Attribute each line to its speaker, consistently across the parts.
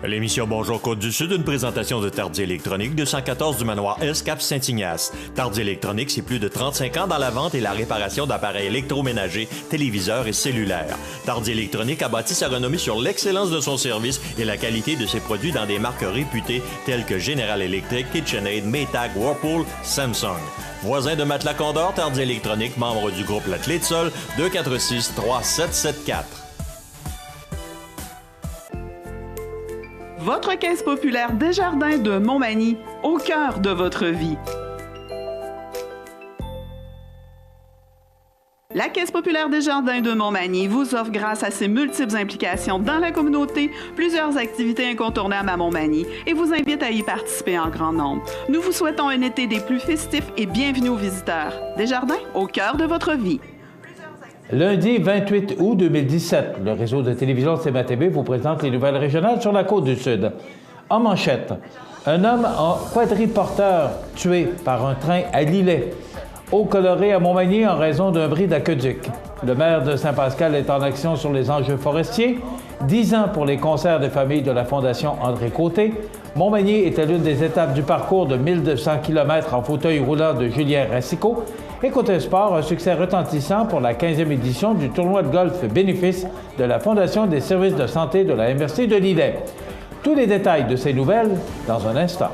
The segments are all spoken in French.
Speaker 1: L'émission Bonjour Côte-du-Sud, une présentation de Tardy Électronique, 214 du manoir S, Cap Saint-Ignace. Tardy Électronique, c'est plus de 35 ans dans la vente et la réparation d'appareils électroménagers, téléviseurs et cellulaires. Tardy Électronique a bâti sa renommée sur l'excellence de son service et la qualité de ses produits dans des marques réputées telles que General Electric, KitchenAid, Maytag, Whirlpool, Samsung. Voisin de Matelas Condor, Tardy Électronique, membre du groupe La Clé de Sol, 246-3774.
Speaker 2: Votre caisse populaire Desjardins de Montmagny, au cœur de votre vie. La Caisse populaire Desjardins de Montmagny vous offre, grâce à ses multiples implications dans la communauté, plusieurs activités incontournables à Montmagny et vous invite à y participer en grand nombre. Nous vous souhaitons un été des plus festifs et bienvenue aux visiteurs. Desjardins, au cœur de votre vie.
Speaker 3: Lundi 28 août 2017, le réseau de télévision CMA-TV vous présente les nouvelles régionales sur la Côte-du-Sud. En manchette, un homme en quadriporteur tué par un train à Lillet. Eau colorée à Montmagny en raison d'un bris d'aqueduc. Le maire de Saint-Pascal est en action sur les enjeux forestiers. 10 ans pour les concerts de famille de la Fondation André Côté. Montmagny était l'une des étapes du parcours de 1200 km en fauteuil roulant de Julien Racicot. Et côté sport, un succès retentissant pour la 15e édition du tournoi de golf bénéfice de la Fondation des services de santé de la MRC de Lillet. Tous les détails de ces nouvelles dans un instant.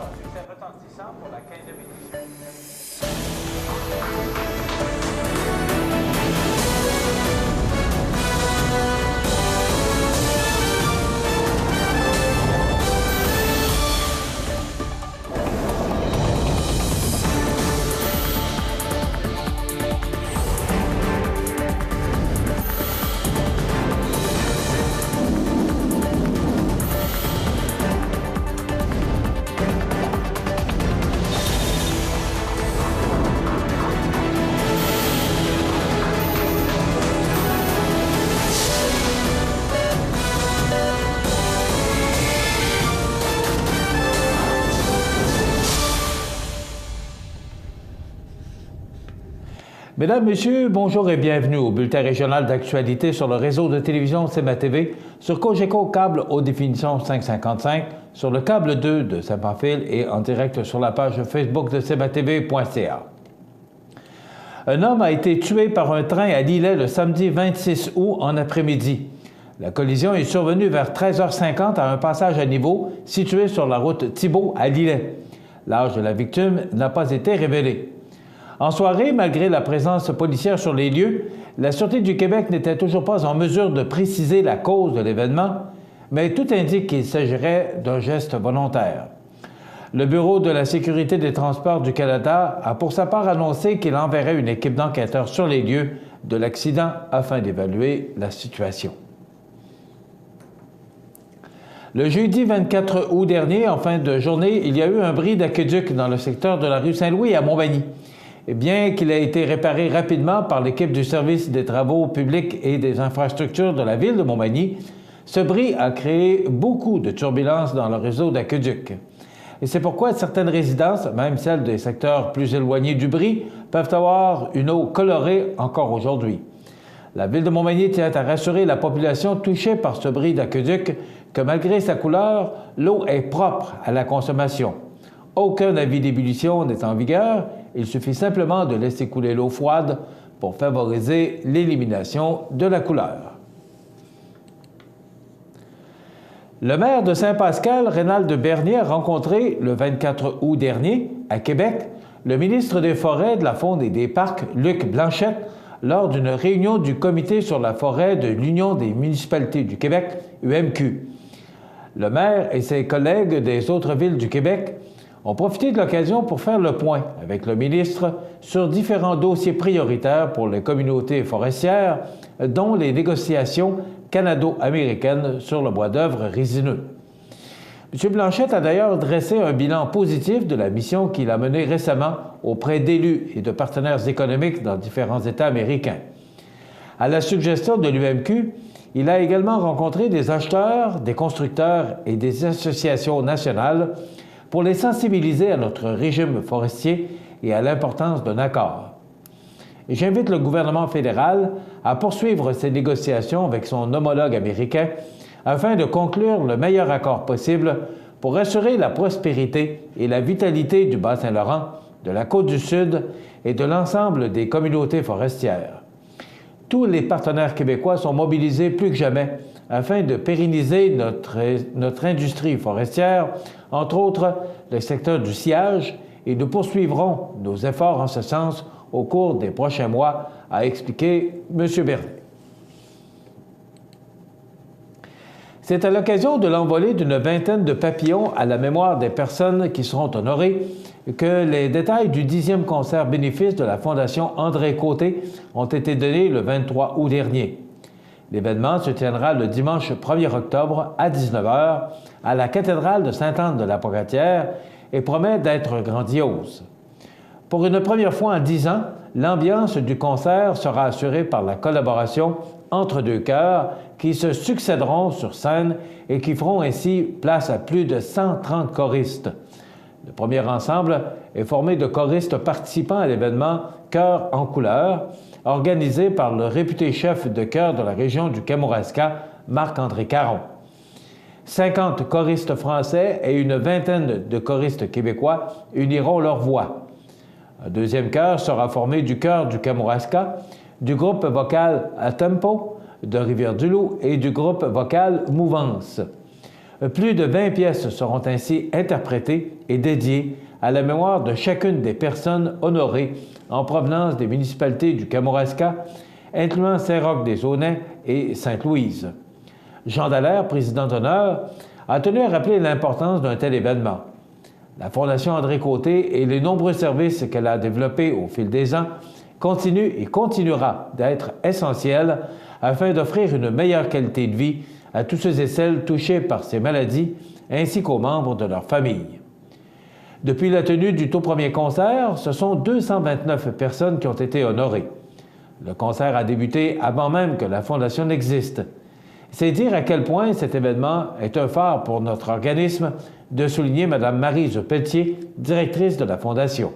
Speaker 3: Mesdames, Messieurs, bonjour et bienvenue au bulletin régional d'actualité sur le réseau de télévision CMA-TV, sur Cogeco câble haute définition 555, sur le câble 2 de Saint-Pamphile et en direct sur la page Facebook de CMA-TV.ca. Un homme a été tué par un train à Lillet le samedi 26 août en après-midi. La collision est survenue vers 13h50 à un passage à niveau situé sur la route Thibault à Lillet. L'âge de la victime n'a pas été révélé. En soirée, malgré la présence policière sur les lieux, la Sûreté du Québec n'était toujours pas en mesure de préciser la cause de l'événement, mais tout indique qu'il s'agirait d'un geste volontaire. Le Bureau de la sécurité des transports du Canada a pour sa part annoncé qu'il enverrait une équipe d'enquêteurs sur les lieux de l'accident afin d'évaluer la situation. Le jeudi 24 août dernier, en fin de journée, il y a eu un bris d'aqueduc dans le secteur de la rue Saint-Louis à Montmagny. Et bien qu'il ait été réparé rapidement par l'équipe du service des travaux publics et des infrastructures de la ville de Montmagny, ce bris a créé beaucoup de turbulences dans le réseau d'aqueduc. Et c'est pourquoi certaines résidences, même celles des secteurs plus éloignés du bris, peuvent avoir une eau colorée encore aujourd'hui. La ville de Montmagny tient à rassurer la population touchée par ce bris d'aqueduc que malgré sa couleur, l'eau est propre à la consommation. Aucun avis d'ébullition n'est en vigueur. Il suffit simplement de laisser couler l'eau froide pour favoriser l'élimination de la couleur. Le maire de Saint-Pascal, Rénald Bernier, a rencontré le 24 août dernier, à Québec, le ministre des Forêts, de la Faune et des Parcs, Luc Blanchette, lors d'une réunion du Comité sur la forêt de l'Union des municipalités du Québec, UMQ. Le maire et ses collègues des autres villes du Québec ont profité de l'occasion pour faire le point avec le ministre sur différents dossiers prioritaires pour les communautés forestières, dont les négociations canado-américaines sur le bois d'œuvre résineux. M. Blanchette a d'ailleurs dressé un bilan positif de la mission qu'il a menée récemment auprès d'élus et de partenaires économiques dans différents États américains. À la suggestion de l'UMQ, il a également rencontré des acheteurs, des constructeurs et des associations nationales pour les sensibiliser à notre régime forestier et à l'importance d'un accord. Et j'invite le gouvernement fédéral à poursuivre ces négociations avec son homologue américain afin de conclure le meilleur accord possible pour assurer la prospérité et la vitalité du Bas-Saint-Laurent, de la Côte-du-Sud et de l'ensemble des communautés forestières. Tous les partenaires québécois sont mobilisés plus que jamais afin de pérenniser notre industrie forestière, entre autres le secteur du sciage, et nous poursuivrons nos efforts en ce sens au cours des prochains mois, a expliqué M. Bernier. C'est à l'occasion de l'envolée d'une vingtaine de papillons à la mémoire des personnes qui seront honorées que les détails du 10e concert bénéfice de la Fondation André Côté ont été donnés le 23 août dernier. L'événement se tiendra le dimanche 1er octobre à 19h à la cathédrale de Sainte-Anne-de-la-Pocatière et promet d'être grandiose. Pour une première fois en 10 ans, l'ambiance du concert sera assurée par la collaboration entre deux chœurs qui se succéderont sur scène et qui feront ainsi place à plus de 130 choristes. Le premier ensemble est formé de choristes participant à l'événement Chœurs en couleur, organisé par le réputé chef de chœur de la région du Kamouraska, Marc-André Caron. 50 choristes français et une vingtaine de choristes québécois uniront leurs voix. Un deuxième chœur sera formé du chœur du Kamouraska, du groupe vocal à tempo de Rivière-du-Loup et du groupe vocal Mouvance. Plus de 20 pièces seront ainsi interprétées et dédiées à la mémoire de chacune des personnes honorées en provenance des municipalités du Kamouraska, incluant Saint-Roch-des-Aunais et Sainte-Louise. Jean Dallaire, président d'honneur, a tenu à rappeler l'importance d'un tel événement. La Fondation André Côté et les nombreux services qu'elle a développés au fil des ans continue et continuera d'être essentiel afin d'offrir une meilleure qualité de vie à tous ceux et celles touchés par ces maladies ainsi qu'aux membres de leur famille. Depuis la tenue du tout premier concert, ce sont 229 personnes qui ont été honorées. Le concert a débuté avant même que la Fondation n'existe. C'est dire à quel point cet événement est un phare pour notre organisme, de souligner Mme Maryse Pelletier, directrice de la Fondation.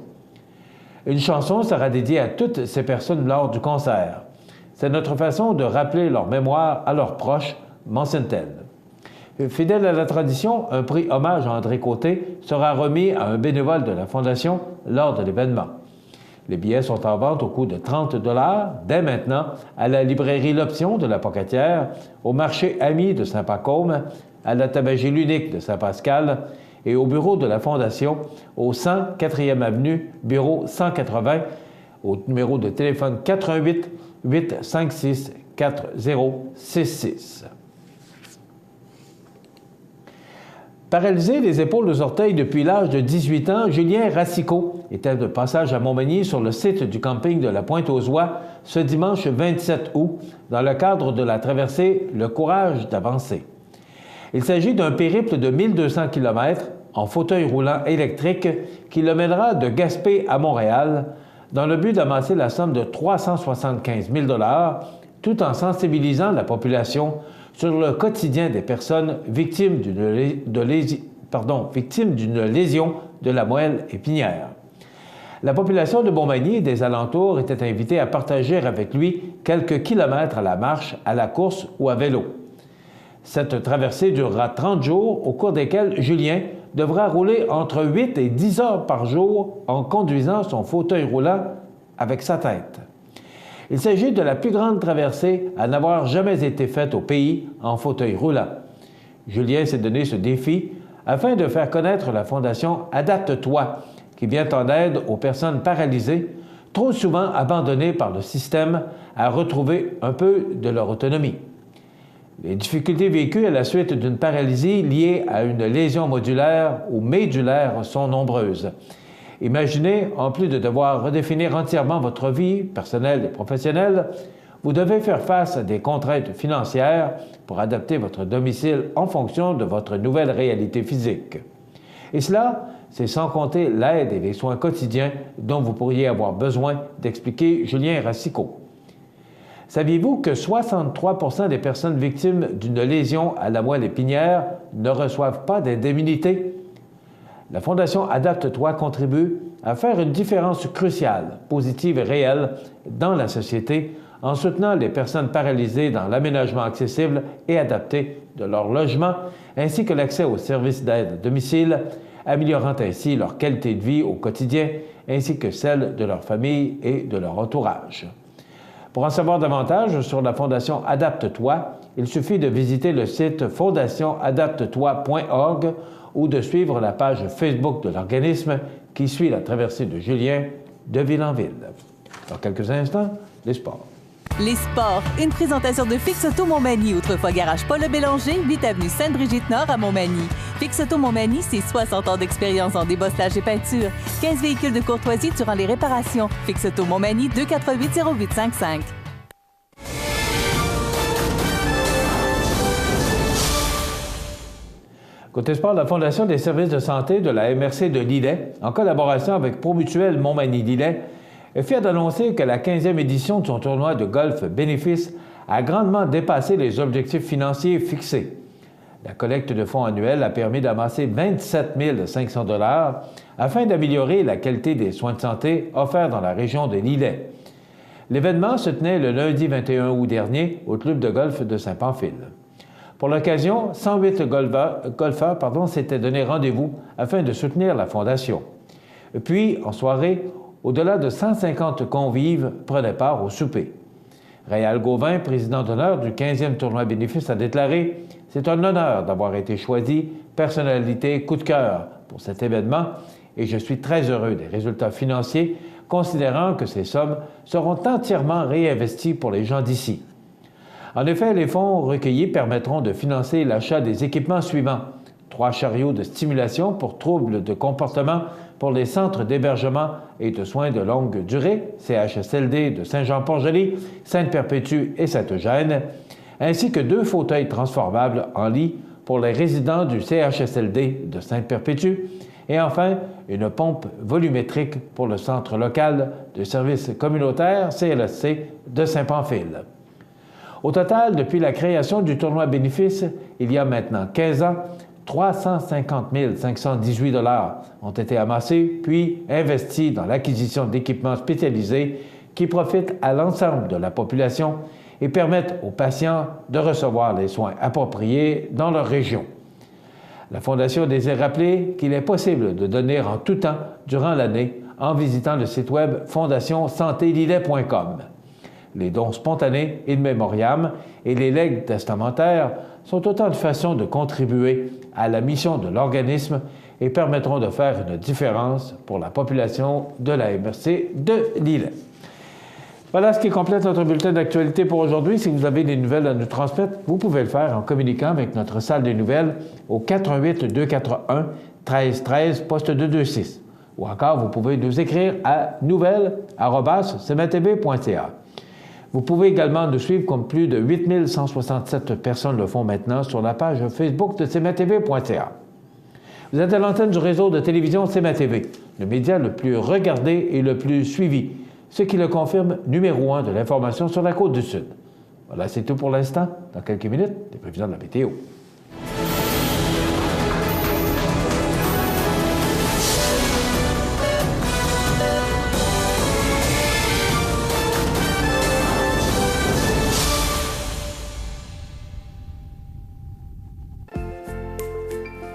Speaker 3: Une chanson sera dédiée à toutes ces personnes lors du concert. C'est notre façon de rappeler leur mémoire à leurs proches, mentionne-t-elle. Fidèle à la tradition, un prix hommage à André Côté sera remis à un bénévole de la Fondation lors de l'événement. Les billets sont en vente au coût de 30 $ dès maintenant à la librairie L'Option de la Pocatière, au marché Ami de Saint-Pacôme, à la tabagie L'Unique de Saint-Pascal et au bureau de la Fondation au 100 4e avenue, bureau 180, au numéro de téléphone 88 856 4066. Paralysé des épaules aux orteils depuis l'âge de 18 ans, Julien Racicot était de passage à Montmagny sur le site du camping de la Pointe-aux-Oies ce dimanche 27 août dans le cadre de la traversée Le Courage d'avancer. Il s'agit d'un périple de 1200 km en fauteuil roulant électrique qui le mènera de Gaspé à Montréal dans le but d'amasser la somme de 375 000 $ tout en sensibilisant la population sur le quotidien des personnes victimes d'une lésion de la moelle épinière. La population de Montmagny et des alentours était invitée à partager avec lui quelques kilomètres à la marche, à la course ou à vélo. Cette traversée durera 30 jours, au cours desquels Julien devra rouler entre 8 et 10 heures par jour en conduisant son fauteuil roulant avec sa tête. Il s'agit de la plus grande traversée à n'avoir jamais été faite au pays en fauteuil roulant. Julien s'est donné ce défi afin de faire connaître la Fondation Adapte-toi, qui vient en aide aux personnes paralysées, trop souvent abandonnées par le système à retrouver un peu de leur autonomie. Les difficultés vécues à la suite d'une paralysie liée à une lésion modulaire ou médulaire sont nombreuses. Imaginez, en plus de devoir redéfinir entièrement votre vie personnelle et professionnelle, vous devez faire face à des contraintes financières pour adapter votre domicile en fonction de votre nouvelle réalité physique. Et cela, c'est sans compter l'aide et les soins quotidiens dont vous pourriez avoir besoin, d'expliquer Julien Racicot. Saviez-vous que 63 % des personnes victimes d'une lésion à la moelle épinière ne reçoivent pas d'indemnité? La Fondation Adapte-toi contribue à faire une différence cruciale, positive et réelle dans la société en soutenant les personnes paralysées dans l'aménagement accessible et adapté de leur logement, ainsi que l'accès aux services d'aide à domicile, améliorant ainsi leur qualité de vie au quotidien, ainsi que celle de leur famille et de leur entourage. Pour en savoir davantage sur la Fondation Adapte-toi, il suffit de visiter le site fondationadaptetoi.org ou de suivre la page Facebook de l'organisme qui suit la traversée de Julien de ville en ville. Dans quelques instants, les sports.
Speaker 4: Les sports, une présentation de Fix Auto Montmagny, autrefois garage Paul Bélanger, 8 avenue Sainte-Brigitte-Nord à Montmagny. Fix Auto Montmagny, c'est 60 ans d'expérience en débosselage et peinture, 15 véhicules de courtoisie durant les réparations. Fix Auto Montmagny, 248-0855.
Speaker 3: Côté sport, la Fondation des services de santé de la MRC de Lillet, en collaboration avec Promutuelle Montmagny-Lillet, est fière d'annoncer que la 15e édition de son tournoi de golf bénéfice a grandement dépassé les objectifs financiers fixés. La collecte de fonds annuelle a permis d'amasser 27 500 $ afin d'améliorer la qualité des soins de santé offerts dans la région de Lillet. L'événement se tenait le lundi 21 août dernier au club de golf de Saint-Pamphile. Pour l'occasion, 108 golfeurs s'étaient donné rendez-vous afin de soutenir la Fondation. Puis, en soirée, au-delà de 150 convives prenaient part au souper. Réal Gauvin, président d'honneur du 15e tournoi bénéfice, a déclaré « C'est un honneur d'avoir été choisi personnalité coup de cœur pour cet événement et je suis très heureux des résultats financiers, considérant que ces sommes seront entièrement réinvesties pour les gens d'ici. » En effet, les fonds recueillis permettront de financer l'achat des équipements suivants. 3 chariots de stimulation pour troubles de comportement pour les centres d'hébergement et de soins de longue durée, CHSLD de Saint-Jean-Port-Joli, Sainte-Perpétue et Saint-Eugène, ainsi que 2 fauteuils transformables en lit pour les résidents du CHSLD de Sainte-Perpétue, et enfin une pompe volumétrique pour le centre local de services communautaires CLSC de Saint-Pamphile. Au total, depuis la création du tournoi bénéfice, il y a maintenant 15 ans, 350 518 $ ont été amassés puis investis dans l'acquisition d'équipements spécialisés qui profitent à l'ensemble de la population et permettent aux patients de recevoir les soins appropriés dans leur région. La Fondation désire rappeler qu'il est possible de donner en tout temps durant l'année en visitant le site web fondationsantelillet.com. Les dons spontanés in memoriam et les legs testamentaires sont autant de façons de contribuer à la mission de l'organisme et permettront de faire une différence pour la population de la MRC de Lillet. Voilà ce qui complète notre bulletin d'actualité pour aujourd'hui. Si vous avez des nouvelles à nous transmettre, vous pouvez le faire en communiquant avec notre salle des nouvelles au 418-241-1313, poste 226. Ou encore, vous pouvez nous écrire à nouvelles@cmatv.ca. Vous pouvez également nous suivre comme plus de 8 167 personnes le font maintenant sur la page Facebook de cmatv.ca. Vous êtes à l'antenne du réseau de télévision CMA-TV, le média le plus regardé et le plus suivi, ce qui le confirme numéro 1 de l'information sur la Côte-du-Sud. Voilà, c'est tout pour l'instant. Dans quelques minutes, les prévisions de la météo.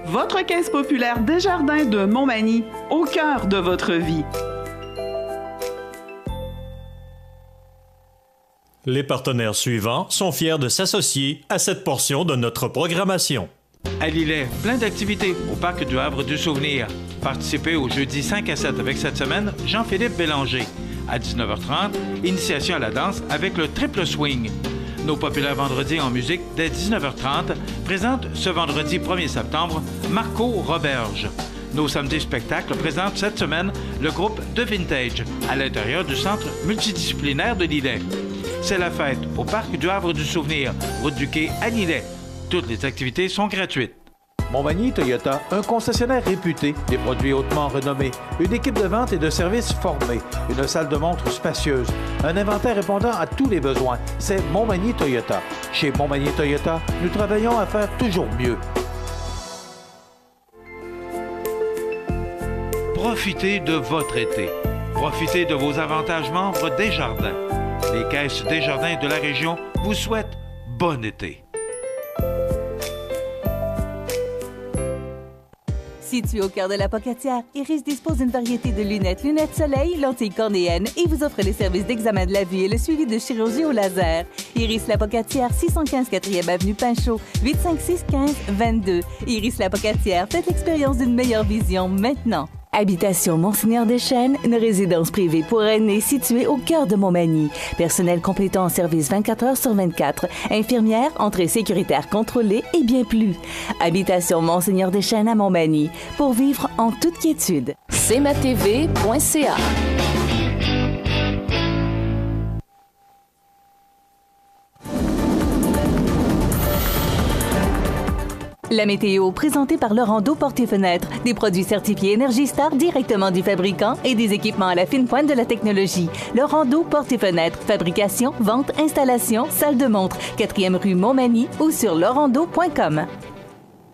Speaker 2: Votre caisse populaire Desjardins de Montmagny, au cœur de votre vie.
Speaker 1: Les partenaires suivants sont fiers de s'associer à cette portion de notre programmation.
Speaker 5: À Lillet, plein d'activités au Parc du Havre du Souvenir. Participez au jeudi 5 à 7 avec cette semaine Jean-Philippe Bélanger. À 19h30, initiation à la danse avec le triple swing. Nos populaires vendredis en musique dès 19h30 présentent ce vendredi 1er septembre Marco Roberge. Nos samedis spectacles présentent cette semaine le groupe The Vintage à l'intérieur du centre multidisciplinaire de Lillet. C'est la fête au Parc du Havre du Souvenir, route du Quai à Lillet. Toutes les activités sont gratuites. Montmagny Toyota, un concessionnaire réputé, des produits hautement renommés, une équipe de vente et de services formée, une salle de montre spacieuse, un inventaire répondant à tous les besoins. C'est Montmagny Toyota. Chez Montmagny Toyota, nous travaillons à faire toujours mieux. Profitez de votre été. Profitez de vos avantages membres Desjardins. Les caisses Desjardins de la région vous souhaitent bon été.
Speaker 4: Situé au cœur de la Pocatière, Iris dispose d'une variété de lunettes soleil, lentilles cornéennes et vous offre les services d'examen de la vue et le suivi de chirurgie au laser. Iris La Pocatière, 615 4e Avenue Pinchot, 856-15-22. Iris La Pocatière, faites l'expérience d'une meilleure vision maintenant. Habitation Monseigneur Deschênes, une résidence privée pour aînés située au cœur de Montmagny. Personnel complétant en service 24 heures sur 24. Infirmière, entrée sécuritaire contrôlée et bien plus. Habitation Monseigneur Deschênes à Montmagny. Pour vivre en toute quiétude.
Speaker 6: cmatv.ca.
Speaker 4: La météo, présentée par Laurando Portes et Fenêtres. Des produits certifiés Énergie Star directement du fabricant et des équipements à la fine pointe de la technologie. Laurando Portes et Fenêtres. Fabrication, vente, installation, salle de montre. 4e rue Montmagny ou sur laurando.com.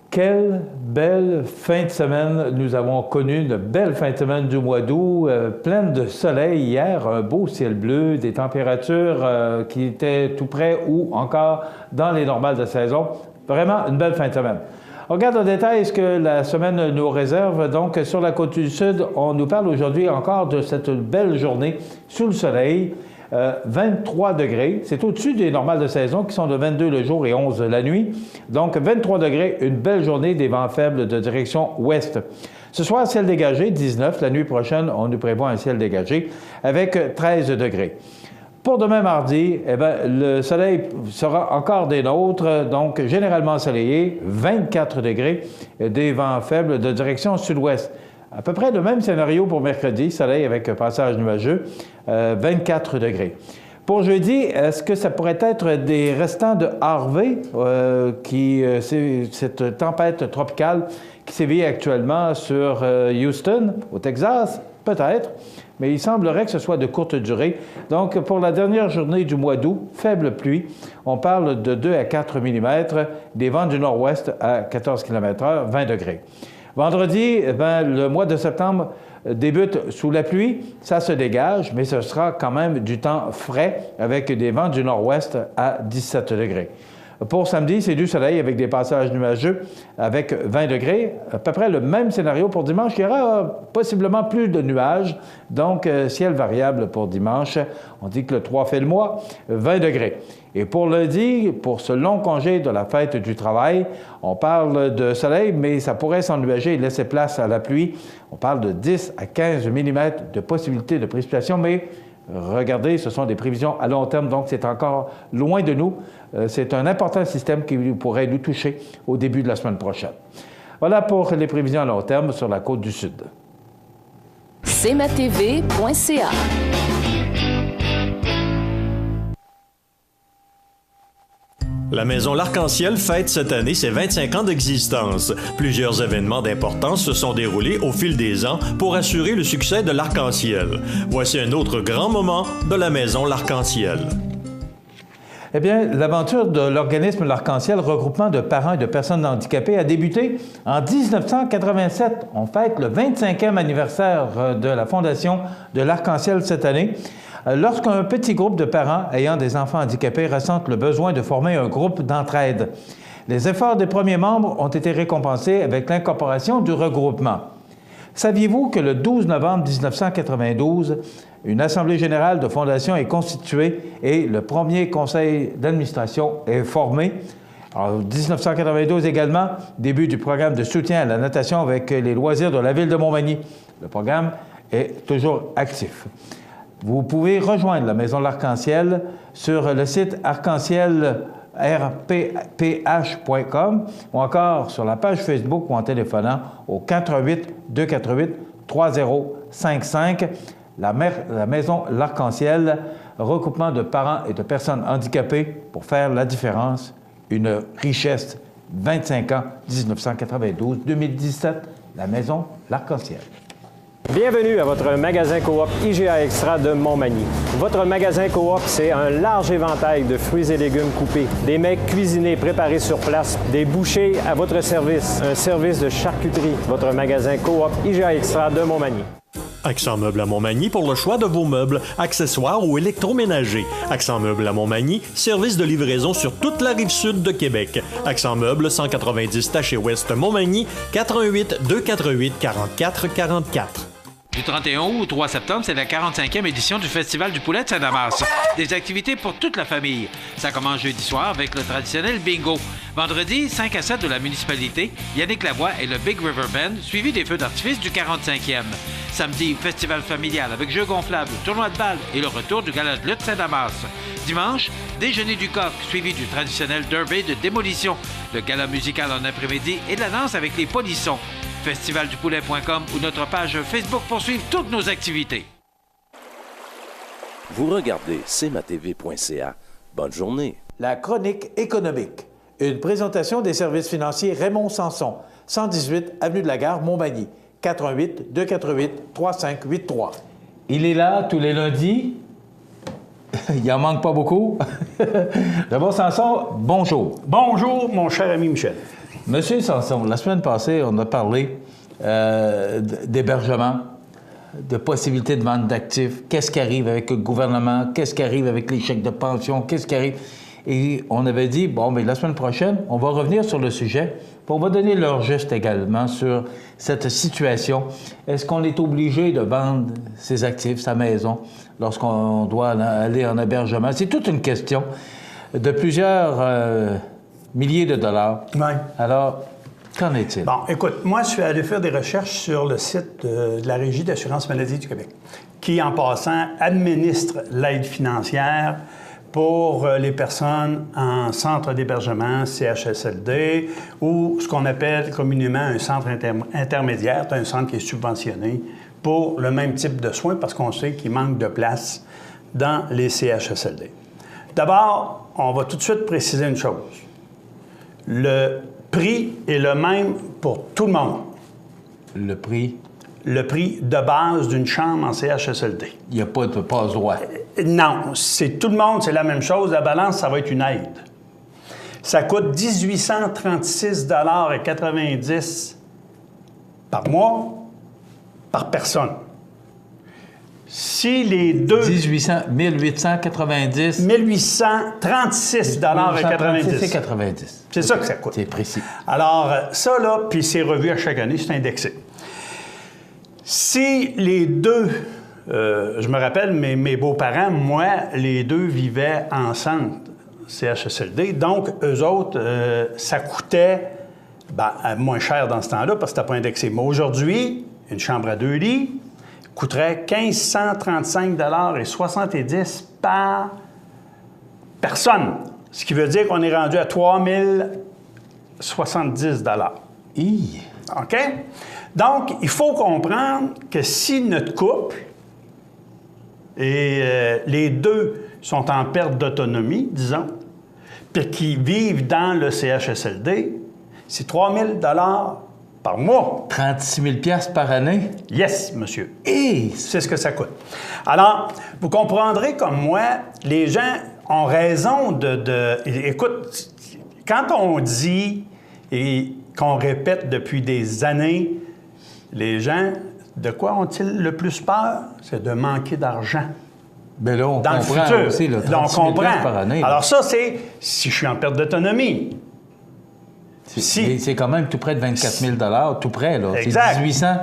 Speaker 3: Quelle belle fin de semaine nous avons connu, une belle fin de semaine du mois d'août, pleine de soleil hier, un beau ciel bleu, des températures qui étaient tout près ou encore dans les normales de saison. Vraiment une belle fin de semaine. On regarde en détail ce que la semaine nous réserve. Donc, sur la côte du Sud, on nous parle aujourd'hui encore de cette belle journée sous le soleil. 23 degrés, c'est au-dessus des normales de saison qui sont de 22 le jour et 11 la nuit. Donc, 23 degrés, une belle journée, des vents faibles de direction ouest. Ce soir, ciel dégagé, 19. La nuit prochaine, on nous prévoit un ciel dégagé avec 13 degrés. Pour demain mardi, eh bien, le soleil sera encore des nôtres, donc généralement ensoleillé, 24 degrés, des vents faibles de direction sud-ouest. À peu près le même scénario pour mercredi, soleil avec passage nuageux, 24 degrés. Pour jeudi, est-ce que ça pourrait être des restants de Harvey, c'est cette tempête tropicale qui sévit actuellement sur Houston, au Texas? Peut-être, mais il semblerait que ce soit de courte durée. Donc, pour la dernière journée du mois d'août, faible pluie. On parle de 2 à 4 mm, des vents du nord-ouest à 14 km/h, 20 degrés. Vendredi, le mois de septembre débute sous la pluie. Ça se dégage, mais ce sera quand même du temps frais avec des vents du nord-ouest à 17 degrés. Pour samedi, c'est du soleil avec des passages nuageux avec 20 degrés. À peu près le même scénario pour dimanche. Il y aura possiblement plus de nuages, donc ciel variable pour dimanche. On dit que le 3 fait le mois, 20 degrés. Et pour lundi, pour ce long congé de la fête du travail, on parle de soleil, mais ça pourrait s'ennuager et laisser place à la pluie. On parle de 10 à 15 mm de possibilité de précipitation, mais regardez, ce sont des prévisions à long terme, donc c'est encore loin de nous. C'est un important système qui pourrait nous toucher au début de la semaine prochaine. Voilà pour les prévisions à long terme sur la côte du Sud.
Speaker 6: cmatv.ca.
Speaker 1: La Maison L'Arc-en-Ciel fête cette année ses 25 ans d'existence. Plusieurs événements d'importance se sont déroulés au fil des ans pour assurer le succès de l'Arc-en-Ciel. Voici un autre grand moment de la Maison L'Arc-en-Ciel.
Speaker 3: Eh bien, l'aventure de l'organisme L'Arc-en-Ciel, regroupement de parents et de personnes handicapées, a débuté en 1987. On fête le 25e anniversaire de la fondation de l'Arc-en-Ciel cette année. Lorsqu'un petit groupe de parents ayant des enfants handicapés ressentent le besoin de former un groupe d'entraide. Les efforts des premiers membres ont été récompensés avec l'incorporation du regroupement. Saviez-vous que le 12 novembre 1992, une assemblée générale de fondation est constituée et le premier conseil d'administration est formé? En 1992 également, début du programme de soutien à la natation avec les loisirs de la ville de Montmagny. Le programme est toujours actif. Vous pouvez rejoindre la Maison L'Arc-en-Ciel sur le site arc-en-ciel-rpph.com ou encore sur la page Facebook ou en téléphonant au 418-248-3055. La Maison L'Arc-en-Ciel, regroupement de parents et de personnes handicapées pour faire la différence. Une richesse, 25 ans, 1992-2017, la Maison L'Arc-en-Ciel.
Speaker 7: Bienvenue à votre magasin Coop IGA Extra de Montmagny. Votre magasin Coop, c'est un large éventail de fruits et légumes coupés, des mets cuisinés préparés sur place, des bouchées à votre service, un service de charcuterie. Votre magasin Coop IGA Extra de Montmagny.
Speaker 1: Accent Meubles à Montmagny pour le choix de vos meubles, accessoires ou électroménagers. Accent Meubles à Montmagny, service de livraison sur toute la rive sud de Québec. Accent Meubles, 190 Taché Ouest Montmagny, 88 248 44 44.
Speaker 5: Du 31 août au 3 septembre, c'est la 45e édition du Festival du poulet de Saint-Damas. Des activités pour toute la famille. Ça commence jeudi soir avec le traditionnel bingo. Vendredi, 5 à 7 de la municipalité, Yannick Lavoie et le Big River Band, suivi des feux d'artifice du 45e. Samedi, festival familial avec jeux gonflables, tournoi de balles et le retour du gala de lutte Saint-Damas. Dimanche, déjeuner du coq, suivi du traditionnel derby de démolition, le gala musical en après-midi et de la danse avec les polissons. Festivaldupoulet.com ou notre page Facebook pour suivre toutes nos activités.
Speaker 8: Vous regardez cmatv.ca. Bonne journée.
Speaker 3: La chronique économique. Une présentation des services financiers Raymond Sanson, 118 Avenue de la Gare, Montmagny, 88 248 3583. Il est là tous les lundis. Il en manque pas beaucoup. Raymond Sanson, bonjour.
Speaker 9: Bonjour, mon cher ami Michel.
Speaker 3: Monsieur Sanson, la semaine passée, on a parlé d'hébergement, de possibilités de vente d'actifs. Qu'est-ce qui arrive avec le gouvernement? Qu'est-ce qui arrive avec les chèques de pension? Qu'est-ce qui arrive? Et on avait dit, bon, mais la semaine prochaine, on va revenir sur le sujet. Puis on va donner leur geste également sur cette situation. Est-ce qu'on est obligé de vendre ses actifs, sa maison, lorsqu'on doit aller en hébergement? C'est toute une question de plusieurs milliers de dollars.
Speaker 9: Oui.
Speaker 3: Alors, qu'en est-il?
Speaker 9: Bon, écoute, moi, je suis allé faire des recherches sur le site de la Régie d'assurance maladie du Québec, qui, en passant, administre l'aide financière pour les personnes en centre d'hébergement, CHSLD, ou ce qu'on appelle communément un centre intermédiaire, un centre qui est subventionné pour le même type de soins, parce qu'on sait qu'il manque de place dans les CHSLD. D'abord, on va tout de suite préciser une chose. Le prix est le même pour tout le monde.
Speaker 3: Le prix?
Speaker 9: Le prix de base d'une chambre en CHSLD.
Speaker 3: Il n'y a pas de passe-droit.
Speaker 9: Non, c'est tout le monde, c'est la même chose. La balance, ça va être une aide. Ça coûte 1836,90 par mois, par personne. Si les deux...
Speaker 3: 1890...
Speaker 9: 1836,90 C'est ça que ça coûte.
Speaker 3: C'est précis.
Speaker 9: Alors, ça, là, puis c'est revu à chaque année, c'est indexé. Si les deux... je me rappelle, mes beaux-parents, moi, les deux vivaient ensemble, CHSLD. Donc, eux autres, ça coûtait moins cher dans ce temps-là parce que c'était pas indexé. Mais aujourd'hui, une chambre à 2 lits coûterait 1535,70 par personne. Ce qui veut dire qu'on est rendu à 3070 OK? Donc, il faut comprendre que si notre couple et les deux sont en perte d'autonomie, disons, puis qui vivent dans le CHSLD, c'est 3 000 par mois.
Speaker 3: 36 000 par année?
Speaker 9: Yes, monsieur.
Speaker 3: Et
Speaker 9: c'est ce que ça coûte. Alors, vous comprendrez comme moi, les gens ont raison Écoute, quand on dit et qu'on répète depuis des années, les gens, de quoi ont-ils le plus peur? C'est de manquer d'argent.
Speaker 3: Bien là, on
Speaker 9: dans
Speaker 3: comprend
Speaker 9: le futur.
Speaker 3: aussi, le 36 000
Speaker 9: on comprend.
Speaker 3: par année.
Speaker 9: Alors ça, c'est si je suis en perte d'autonomie.
Speaker 3: C'est quand même tout près de 24 000 tout près, là.
Speaker 9: Exact.
Speaker 3: C'est 1800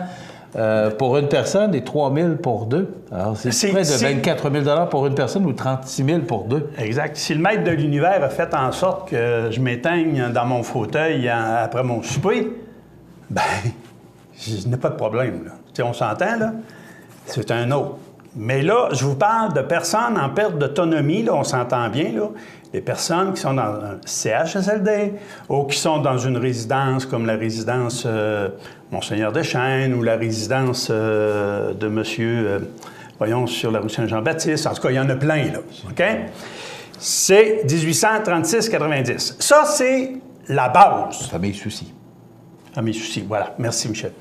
Speaker 3: pour une personne et 3 000 pour deux. Alors, c'est tout près de 24 000 pour une personne ou 36 000 pour deux.
Speaker 9: Exact. Si le maître de l'univers a fait en sorte que je m'éteigne dans mon fauteuil après mon souper, ben, je n'ai pas de problème, là. Tu sais, on s'entend, là? C'est un autre. Mais là, je vous parle de personnes en perte d'autonomie, là, on s'entend bien, là. Les personnes qui sont dans un CHSLD ou qui sont dans une résidence comme la résidence Monseigneur Deschênes ou la résidence de monsieur, voyons, sur la rue Saint-Jean-Baptiste. En tout cas, il y en a plein, là. OK? C'est 1836,90. Ça, c'est la base.
Speaker 3: Famille souci.
Speaker 9: Famille souci, voilà. Merci, Michel.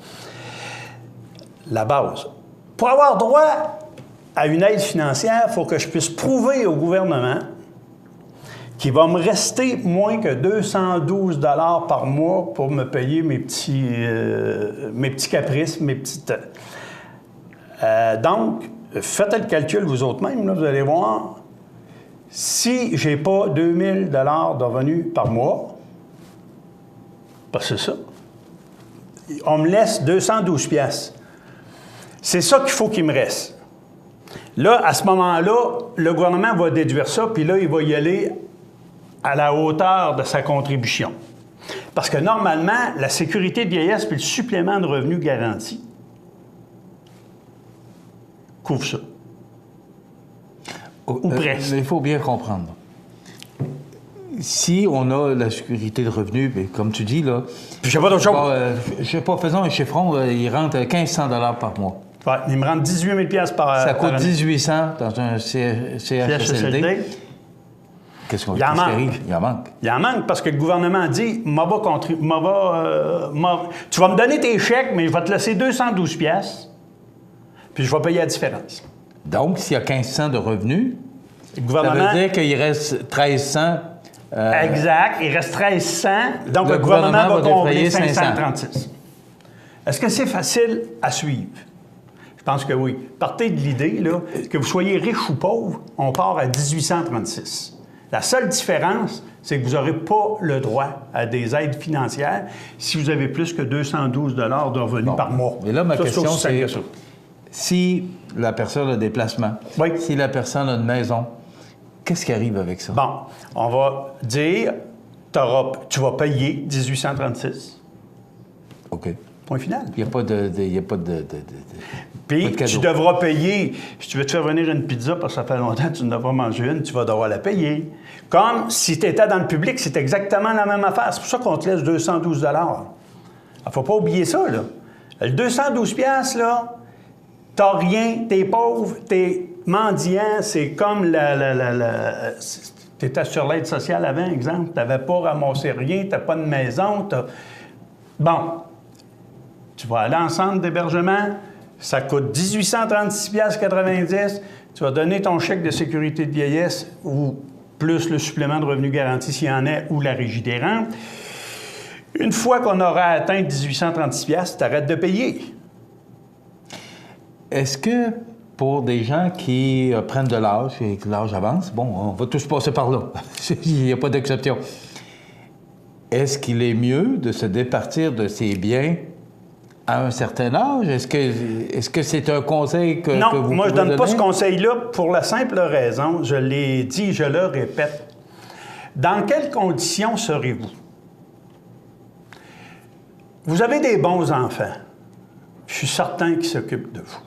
Speaker 9: La base. Pour avoir droit à une aide financière, il faut que je puisse prouver au gouvernement qu'il va me rester moins que 212 $ par mois pour me payer mes petits caprices, mes petites Donc, faites le calcul vous autres mêmes, là, vous allez voir. Si je n'ai pas 2000 $ de revenus par mois, parce que c'est ça, on me laisse 212 piastres. C'est ça qu'il faut qu'il me reste. Là, à ce moment-là, le gouvernement va déduire ça, puis là, il va y aller à la hauteur de sa contribution. Parce que normalement, la sécurité de vieillesse puis le supplément de revenus garanti couvre ça. Ou presque.
Speaker 3: Il faut bien comprendre. Si on a la sécurité de revenus, bien, comme tu dis, là...
Speaker 9: Puis je sais pas d'autre chose.
Speaker 3: Je sais pas, faisons un chiffron, il rentre 1500 $ par mois.
Speaker 9: Ouais, il me rentre 18 000 $ par
Speaker 3: Ça coûte
Speaker 9: par
Speaker 3: 1800 dans un CHSLD. Qu'est-ce qu'on arrive? Il en manque.
Speaker 9: Il en manque parce que le gouvernement dit tu vas me donner tes chèques, mais je vais te laisser 212 piastres, puis je vais payer la différence.
Speaker 3: Donc, s'il y a 1500 de revenus,
Speaker 9: le gouvernement...
Speaker 3: ça veut dire qu'il reste 1300...
Speaker 9: exact, il reste 1300, donc le gouvernement va combler 536. Est-ce que c'est facile à suivre? Je pense que oui. Partez de l'idée, là, que vous soyez riche ou pauvre, on part à 1836. La seule différence, c'est que vous n'aurez pas le droit à des aides financières si vous avez plus que 212 $ de revenus par mois.
Speaker 3: Mais là, ma question, c'est si la personne a des placements, si la personne a une maison, qu'est-ce qui arrive avec ça?
Speaker 9: Bon, on va dire, tu vas payer 1836.
Speaker 3: OK.
Speaker 9: Point final.
Speaker 3: Il n'y a pas de...
Speaker 9: Puis, tu devras payer. Si tu veux te faire venir une pizza parce que ça fait longtemps que tu n'as pas mangé une, tu vas devoir la payer. Comme si tu étais dans le public, c'est exactement la même affaire. C'est pour ça qu'on te laisse 212 $. Il ne faut pas oublier ça, là. Le 212 piastres, là, t'as rien, t'es pauvre, t'es mendiant, c'est comme t'étais sur l'aide sociale avant, exemple. T'avais pas ramassé rien, t'as pas de maison, Bon. Tu vas aller en centre d'hébergement, ça coûte 1836,90 $. Tu vas donner ton chèque de sécurité de vieillesse ou plus le supplément de revenu garanti s'il y en a ou la régie des rentes. Une fois qu'on aura atteint 1836 $, tu arrêtes de payer.
Speaker 3: Est-ce que pour des gens qui prennent de l'âge et que l'âge avance, bon, on va tous passer par là. Il n'y a pas d'exception. Est-ce qu'il est mieux de se départir de ses biens à un certain âge? Est-ce que c'est un conseil que vous pouvez donner? Non,
Speaker 9: moi, je ne donne pas ce conseil-là pour la simple raison, je l'ai dit, je le répète. Dans quelles conditions serez-vous? Vous avez des bons enfants. Je suis certain qu'ils s'occupent de vous.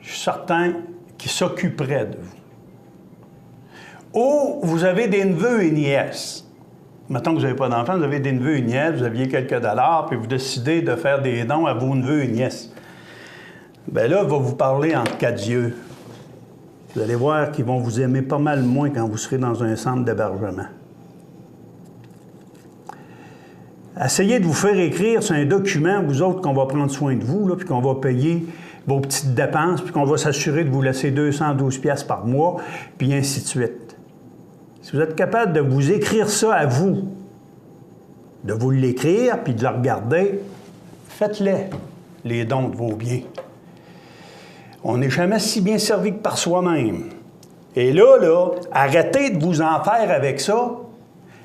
Speaker 9: Je suis certain qu'ils s'occuperaient de vous. Ou vous avez des neveux et nièces. Mettons que vous n'avez pas d'enfants, vous avez des neveux et nièces, vous aviez quelques dollars, puis vous décidez de faire des dons à vos neveux et nièces. Bien là, il va vous parler entre quatre yeux. Vous allez voir qu'ils vont vous aimer pas mal moins quand vous serez dans un centre d'hébergement. Essayez de vous faire écrire sur un document, vous autres, qu'on va prendre soin de vous, là, puis qu'on va payer vos petites dépenses, puis qu'on va s'assurer de vous laisser 212 piastres par mois, puis ainsi de suite. Si vous êtes capable de vous écrire ça à vous, de vous l'écrire, puis de le regarder, faites-les, les dons de vos biens. On n'est jamais si bien servi que par soi-même. Et là, arrêtez de vous en faire avec ça.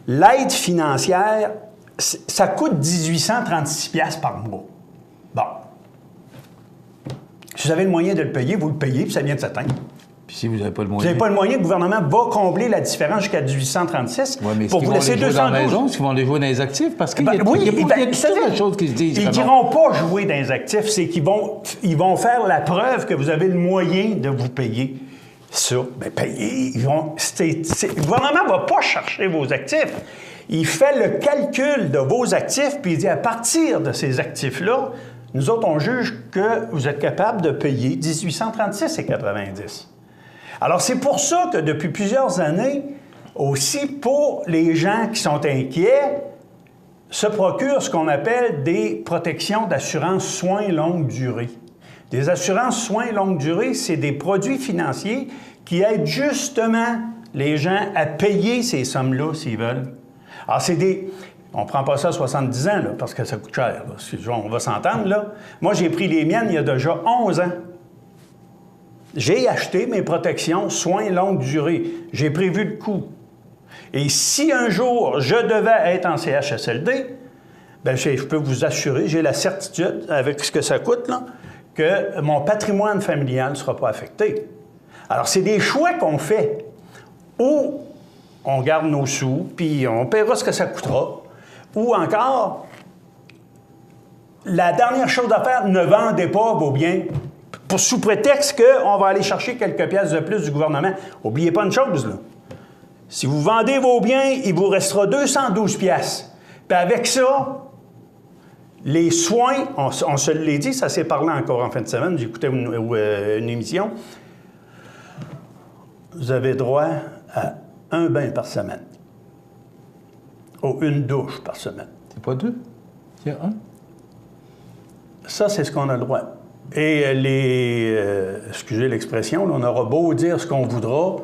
Speaker 9: L'aide financière, ça coûte 1836 piastres par mois. Bon. Si vous avez le moyen de le payer, vous le payez, puis ça vient de s'atteindre.
Speaker 3: Puis si vous n'avez pas le moyen...
Speaker 9: Vous n'avez pas le moyen, le gouvernement va combler la différence jusqu'à 1836 pour vous laisser 212.
Speaker 3: Dans la maison, est-ce qu'ils vont les jouer dans les actifs? Parce qu'il y a toutes les choses qui se disent.
Speaker 9: Ils ne diront pas jouer dans les actifs, c'est qu'ils vont faire la preuve que vous avez le moyen de vous payer ça. Bien, payer, le gouvernement ne va pas chercher vos actifs. Il fait le calcul de vos actifs, puis il dit à partir de ces actifs-là, nous autres, on juge que vous êtes capable de payer 1836,90 $. Alors, c'est pour ça que depuis plusieurs années, aussi pour les gens qui sont inquiets, se procurent ce qu'on appelle des protections d'assurance soins longue durée. Des assurances soins longue durée, c'est des produits financiers qui aident justement les gens à payer ces sommes-là s'ils veulent. Alors, c'est des... On ne prend pas ça à 70 ans, là, parce que ça coûte cher. Là. On va s'entendre, là. Moi, j'ai pris les miennes il y a déjà 11 ans. J'ai acheté mes protections soins longue durée. J'ai prévu le coût. Et si un jour, je devais être en CHSLD, bien, je peux vous assurer, j'ai la certitude, avec ce que ça coûte, là, que mon patrimoine familial ne sera pas affecté. Alors, c'est des choix qu'on fait. Ou on garde nos sous, puis on paiera ce que ça coûtera. Ou encore, la dernière chose à faire, ne vendez pas vos biens sous prétexte qu'on va aller chercher quelques pièces de plus du gouvernement. N'oubliez pas une chose, là. Si vous vendez vos biens, il vous restera 212 pièces. Puis avec ça, les soins, on se l'est dit, ça s'est parlé encore en fin de semaine, j'écoutais une émission, vous avez droit à un bain par semaine. Ou une douche par semaine.
Speaker 3: C'est pas 2? C'est 1?
Speaker 9: Ça, c'est ce qu'on a le droit. Et excusez l'expression, on aura beau dire ce qu'on voudra.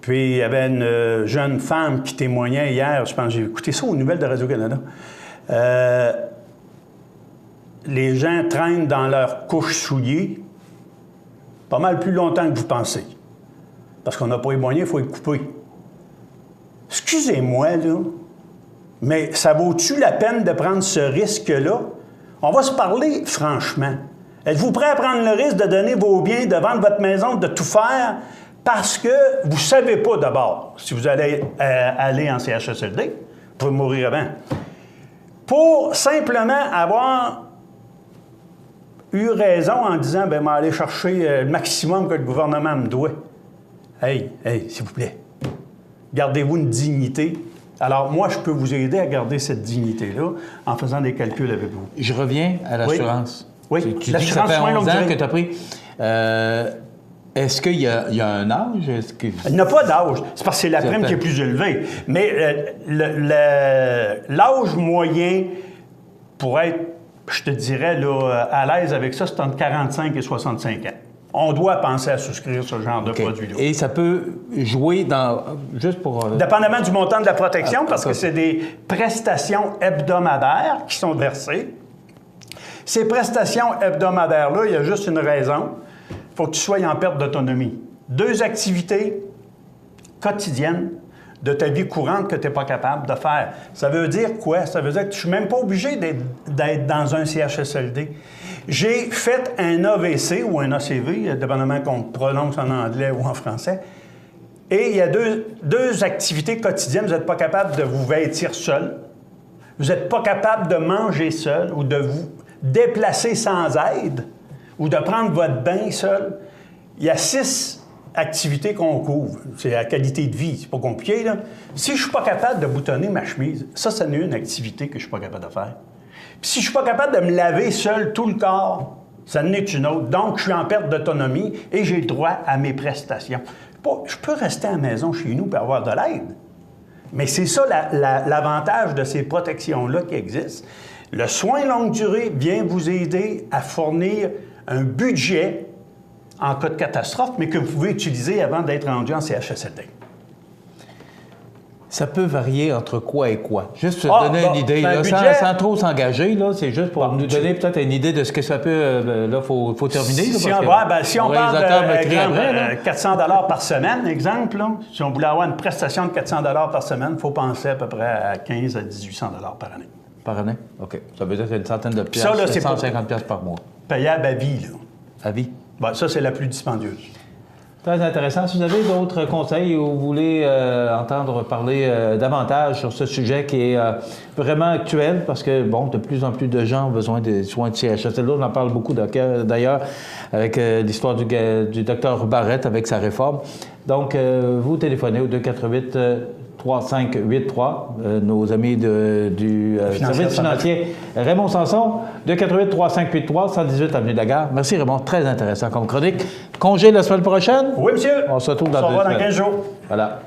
Speaker 9: Puis il y avait une jeune femme qui témoignait hier, je pense que j'ai écouté ça aux nouvelles de Radio-Canada. Les gens traînent dans leurs couches souillées pas mal plus longtemps que vous pensez. Parce qu'on n'a pas les moyens, il faut les couper. Excusez-moi, là, mais ça vaut-tu la peine de prendre ce risque-là? On va se parler franchement. Êtes-vous prêt à prendre le risque de donner vos biens, de vendre votre maison, de tout faire parce que vous ne savez pas d'abord si vous allez aller en CHSLD, vous pouvez mourir avant, pour simplement avoir eu raison en disant, bien, je vais aller chercher le maximum que le gouvernement me doit. Hey, s'il vous plaît, gardez-vous une dignité. Alors, moi, je peux vous aider à garder cette dignité-là en faisant des calculs avec vous.
Speaker 3: Je reviens à l'assurance.
Speaker 9: Oui,
Speaker 3: tu dis que ça fait 11 ans que tu as pris. Est-ce qu'il y a un âge?
Speaker 9: Il n'y a pas d'âge. C'est parce que c'est la prime qui est plus élevée. Mais l'âge moyen pour être, je te dirais, là, à l'aise avec ça, c'est entre 45 et 65 ans. On doit penser à souscrire ce genre de produit-là.
Speaker 3: Et ça peut jouer dans... Juste pour...
Speaker 9: Dépendamment du montant de la protection, parce que c'est des prestations hebdomadaires qui sont versées. Ces prestations hebdomadaires-là, il y a juste une raison. Il faut que tu sois en perte d'autonomie. 2 activités quotidiennes de ta vie courante que tu n'es pas capable de faire. Ça veut dire quoi? Ça veut dire que tu ne suis même pas obligé d'être dans un CHSLD. J'ai fait un AVC ou un ACV, dépendamment qu'on prononce en anglais ou en français, et il y a deux activités quotidiennes. Vous n'êtes pas capable de vous vêtir seul, vous n'êtes pas capable de manger seul ou de vous déplacer sans aide ou de prendre votre bain seul. Il y a 6 activités qu'on couvre. C'est la qualité de vie, c'est pas compliqué, là. Si je ne suis pas capable de boutonner ma chemise, ça n'est une activité que je ne suis pas capable de faire. Puis si je ne suis pas capable de me laver seul tout le corps, ça n'est une autre. Donc, je suis en perte d'autonomie et j'ai le droit à mes prestations. Je peux rester à la maison chez nous pour avoir de l'aide. Mais c'est ça l'avantage de ces protections-là qui existent. Le soin longue durée vient vous aider à fournir un budget en cas de catastrophe, mais que vous pouvez utiliser avant d'être rendu en CHSLD. Ça
Speaker 3: peut varier entre quoi et quoi? Juste pour donner une idée, là, sans trop s'engager, là, c'est juste pour nous donner peut-être une idée de ce que ça peut... là, il faut terminer.
Speaker 9: Si on parle de 400 $ par semaine, exemple, là, si on voulait avoir une prestation de 400 $ par semaine, il faut penser à peu près à 15 à 1800 $ par année.
Speaker 3: Par année? OK. Ça veut dire que c'est une centaine de piastres, ça, là, 150 piastres par mois.
Speaker 9: Payable à vie, là.
Speaker 3: À vie?
Speaker 9: Bien, ça, c'est la plus dispendieuse.
Speaker 3: Très intéressant. Si vous avez d'autres conseils ou vous voulez entendre parler davantage sur ce sujet qui est vraiment actuel, parce que, bon, de plus en plus de gens ont besoin des soins de CHSLD. On en parle beaucoup d'ailleurs avec l'histoire du docteur Barrette avec sa réforme. Donc, vous téléphonez au 248-3583, nos amis du service financier Raymond Sanson, 248-3583, 118 avenue de la Gare. Merci Raymond, très intéressant comme chronique. Congé la semaine prochaine?
Speaker 9: Oui, monsieur.
Speaker 3: On se retrouve dans 2 semaines.
Speaker 9: On se revoit dans 15 jours.
Speaker 3: Voilà.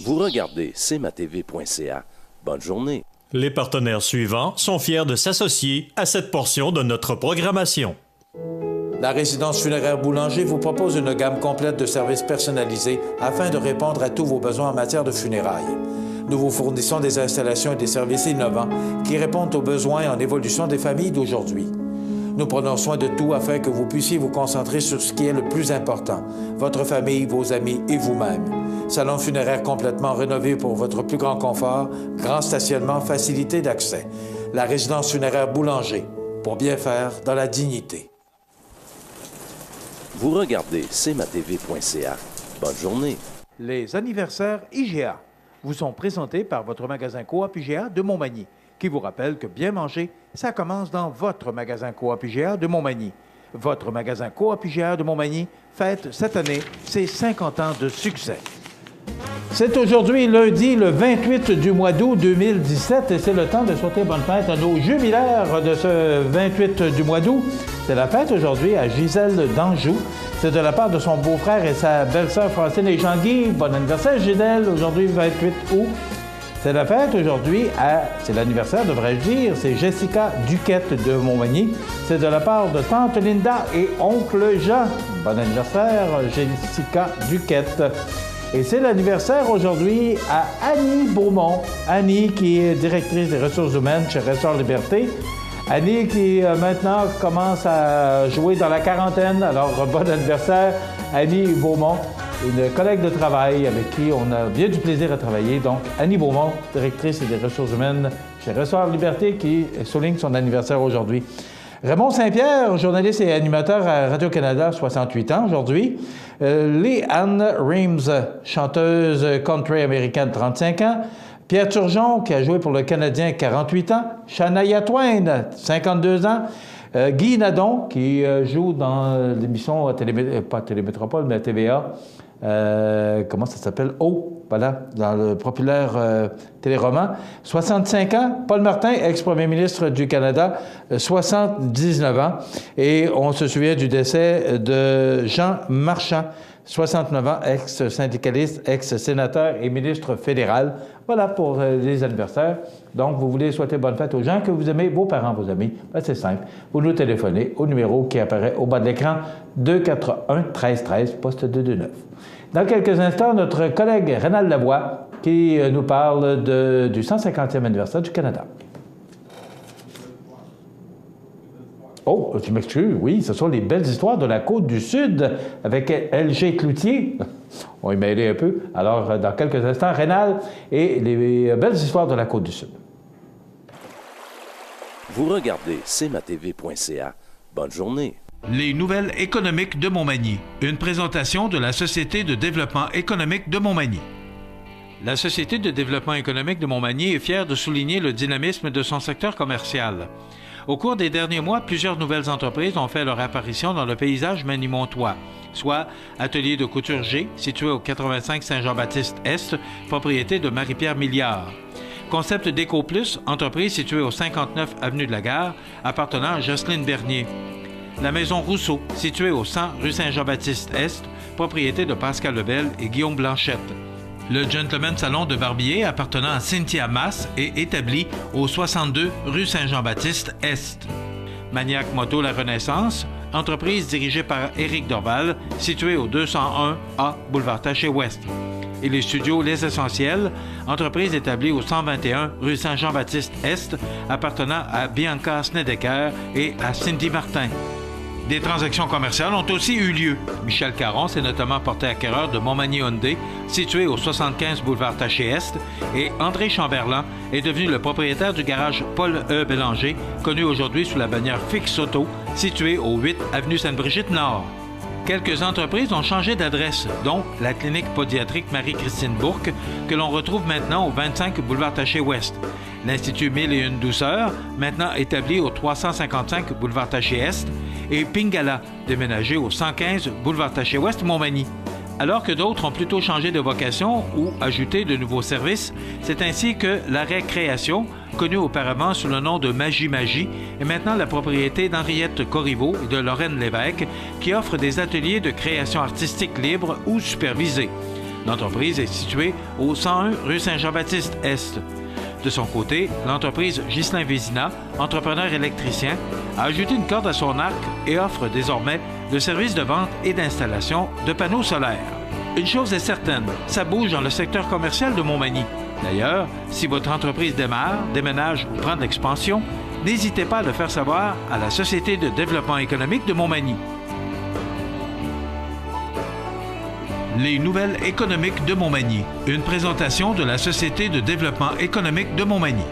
Speaker 8: Vous regardez cmatv.ca. Bonne journée.
Speaker 1: Les partenaires suivants sont fiers de s'associer à cette portion de notre programmation.
Speaker 3: La résidence funéraire Boulanger vous propose une gamme complète de services personnalisés afin de répondre à tous vos besoins en matière de funérailles. Nous vous fournissons des installations et des services innovants qui répondent aux besoins en évolution des familles d'aujourd'hui. Nous prenons soin de tout afin que vous puissiez vous concentrer sur ce qui est le plus important, votre famille, vos amis et vous-même. Salon funéraire complètement rénové pour votre plus grand confort, grand stationnement, facilité d'accès. La résidence funéraire Boulanger, pour bien faire dans la dignité.
Speaker 8: Vous regardez cmatv.ca. Bonne journée.
Speaker 5: Les anniversaires IGA vous sont présentés par votre magasin Coop IGA de Montmagny, qui vous rappelle que bien manger, ça commence dans votre magasin Coop IGA de Montmagny. Votre magasin Coop IGA de Montmagny fête cette année ses 50 ans de succès.
Speaker 3: C'est aujourd'hui lundi, le 28 du mois d'août 2017, et c'est le temps de souhaiter bonne fête à nos jubilaires de ce 28 du mois d'août. C'est la fête aujourd'hui à Gisèle d'Anjou. C'est de la part de son beau-frère et sa belle-sœur Francine et Jean-Guy. Bon anniversaire, Gisèle, aujourd'hui 28 août. C'est la fête aujourd'hui c'est l'anniversaire, devrais-je dire, c'est Jessica Duquette de Montmagny. C'est de la part de tante Linda et oncle Jean. Bon anniversaire, Jessica Duquette. Et c'est l'anniversaire aujourd'hui à Annie Beaumont. Annie, qui est directrice des ressources humaines chez Ressort Liberté. Annie, qui maintenant commence à jouer dans la quarantaine. Alors, bon anniversaire, Annie Beaumont, une collègue de travail avec qui on a bien du plaisir à travailler. Donc, Annie Beaumont, directrice des ressources humaines chez Ressort Liberté, qui souligne son anniversaire aujourd'hui. Raymond Saint-Pierre, journaliste et animateur à Radio-Canada, 68 ans aujourd'hui. Lee Ann Reams, chanteuse country américaine, 35 ans. Pierre Turgeon, qui a joué pour le Canadien, 48 ans. Shania Twain, 52 ans. Guy Nadon, qui joue dans l'émission pas Télémétropole, mais TVA. Comment ça s'appelle? Voilà, dans le populaire téléroman. 65 ans. Paul Martin, ex-premier ministre du Canada, 79 ans. Et on se souvient du décès de Jean Marchand, 69 ans, ex-syndicaliste, ex-sénateur et ministre fédéral. Voilà pour les anniversaires. Donc, vous voulez souhaiter bonne fête aux gens que vous aimez, vos parents, vos amis. Ben, c'est simple. Vous nous téléphonez au numéro qui apparaît au bas de l'écran, 241-1313, poste 229. Dans quelques instants, notre collègue Rénal Lavoie qui nous parle du 150e anniversaire du Canada. Oh, je m'excuse, oui, ce sont les belles histoires de la Côte-du-Sud avec LG Cloutier. On va y mêler un peu. Alors, dans quelques instants, Rénal et les belles histoires de la Côte-du-Sud.
Speaker 8: Vous regardez cmatv.ca. Bonne journée.
Speaker 5: Les nouvelles économiques de Montmagny. Une présentation de la Société de développement économique de Montmagny. La Société de développement économique de Montmagny est fière de souligner le dynamisme de son secteur commercial. Au cours des derniers mois, plusieurs nouvelles entreprises ont fait leur apparition dans le paysage manimontois, soit Atelier de couture G, situé au 85 Saint-Jean-Baptiste-Est, propriété de Marie-Pierre Milliard. Concept Déco Plus, entreprise située au 59 Avenue de la Gare, appartenant à Jocelyne Bernier. La Maison Rousseau, située au 100 rue Saint-Jean-Baptiste-Est, propriété de Pascal Lebel et Guillaume Blanchette. Le Gentleman Salon de Barbier, appartenant à Cynthia Masse et établi au 62 rue Saint-Jean-Baptiste-Est. Maniac Moto La Renaissance, entreprise dirigée par Éric Dorval, située au 201A Boulevard Taché-Ouest. Et les studios Les Essentiels, entreprise établie au 121 rue Saint-Jean-Baptiste-Est, appartenant à Bianca Snedeker et à Cindy Martin. Des transactions commerciales ont aussi eu lieu. Michel Caron s'est notamment porté acquéreur de Montmagny Hyundai, situé au 75 boulevard Taché-Est, et André Chamberlain est devenu le propriétaire du garage Paul E. Bélanger, connu aujourd'hui sous la bannière Fix Auto, situé au 8 avenue Sainte-Brigitte-Nord. Quelques entreprises ont changé d'adresse, dont la clinique pédiatrique Marie-Christine Bourque, que l'on retrouve maintenant au 25 boulevard Taché-Ouest. L'Institut 1001 Douceur, maintenant établi au 355 boulevard Taché-Est, et Pingala, déménagé au 115 boulevard Taché-Ouest, Montmagny. Alors que d'autres ont plutôt changé de vocation ou ajouté de nouveaux services, c'est ainsi que la Récréation, connue auparavant sous le nom de Magie Magie, est maintenant la propriété d'Henriette Corriveau et de Lorraine Lévesque, qui offrent des ateliers de création artistique libre ou supervisés. L'entreprise est située au 101 rue Saint-Jean-Baptiste-Est. De son côté, l'entreprise Ghislain Vézina, entrepreneur électricien, a ajouté une corde à son arc et offre désormais le service de vente et d'installation de panneaux solaires. Une chose est certaine, ça bouge dans le secteur commercial de Montmagny. D'ailleurs, si votre entreprise démarre, déménage ou prend de l'expansion, n'hésitez pas à le faire savoir à la Société de développement économique de Montmagny. Les nouvelles économiques de Montmagny. Une présentation de la Société de développement économique de Montmagny.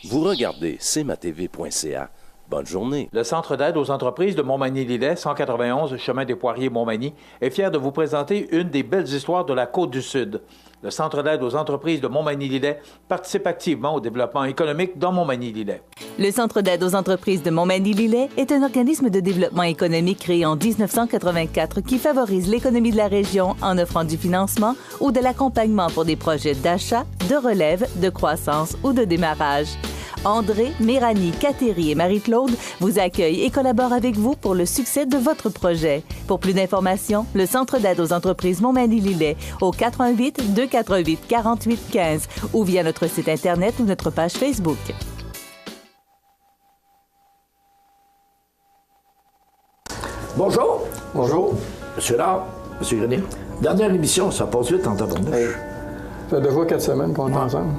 Speaker 8: Vous regardez cmatv.ca. Bonne journée.
Speaker 3: Le Centre d'aide aux entreprises de Montmagny-Lillet, 191 chemin des Poiriers, Montmagny, est fier de vous présenter une des belles histoires de la Côte-du-Sud. Le Centre d'aide aux entreprises de Montmagny-Lillet participe activement au développement économique dans Montmagny-Lillet.
Speaker 4: Le Centre d'aide aux entreprises de Montmagny-Lillet est un organisme de développement économique créé en 1984 qui favorise l'économie de la région en offrant du financement ou de l'accompagnement pour des projets d'achat, de relève, de croissance ou de démarrage. André, Méranie, Cathérie et Marie-Claude vous accueillent et collaborent avec vous pour le succès de votre projet. Pour plus d'informations, le Centre d'aide aux entreprises Montmagny-Lillet au 88 248 48 15 ou via notre site Internet ou notre page Facebook.
Speaker 10: Bonjour.
Speaker 11: Bonjour.
Speaker 10: Monsieur Lard, Monsieur Grenier. Dernière émission, ça passe vite en tabarnouche.
Speaker 11: Hey. Ça fait 2 fois 4 semaines qu'on est ensemble.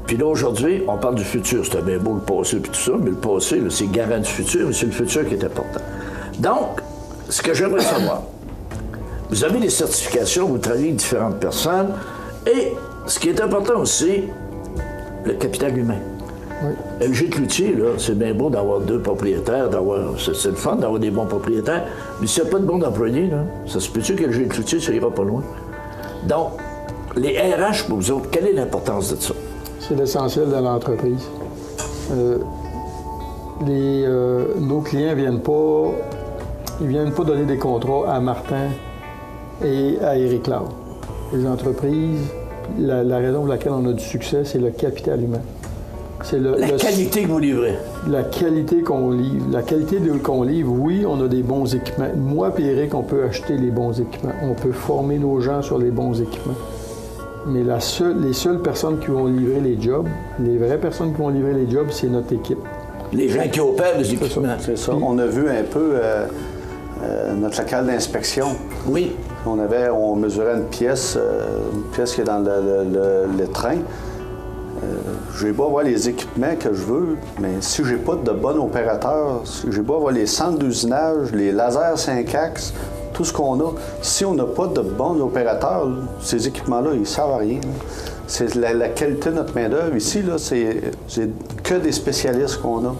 Speaker 10: Puis là, aujourd'hui, on parle du futur. C'était bien beau le passé et tout ça, mais le passé, là, c'est garant du futur, mais c'est le futur qui est important. Donc, ce que j'aimerais savoir, vous avez des certifications, vous travaillez avec différentes personnes, et ce qui est important aussi, le capital humain.
Speaker 11: Oui.
Speaker 10: LG Cloutier, là, c'est bien beau d'avoir 2 propriétaires, c'est le fun d'avoir des bons propriétaires, mais s'il n'y a pas de bons employés, là, ça se peut-tu que LG Cloutier, ça ira pas loin? Donc, les RH, pour vous autres, quelle est l'importance de ça?
Speaker 11: C'est l'essentiel de l'entreprise. Nos clients viennent pas donner des contrats à Martin et à Éric Laure. Les entreprises, la raison pour laquelle on a du succès, c'est le capital humain. C'est
Speaker 10: la qualité que vous livrez.
Speaker 11: La qualité qu'on livre. La qualité qu'on livre, oui, on a des bons équipements. Moi et Éric, on peut acheter les bons équipements. On peut former nos gens sur les bons équipements. Mais les seules personnes qui vont livrer les jobs, les vraies personnes qui vont livrer les jobs, c'est notre équipe.
Speaker 10: Les gens qui opèrent les équipements.
Speaker 12: C'est ça. On a vu un peu notre local d'inspection.
Speaker 10: Oui.
Speaker 12: On mesurait une pièce qui est dans le train. J'ai beau avoir les équipements que je veux, mais si j'ai pas de bon opérateur, si j'ai beau avoir les centres d'usinage, les lasers 5 axes, tout ce qu'on a, si on n'a pas de bons opérateurs, ces équipements-là, ils ne servent à rien. C'est la qualité de notre main-d'œuvre. Ici, là, c'est que des spécialistes qu'on a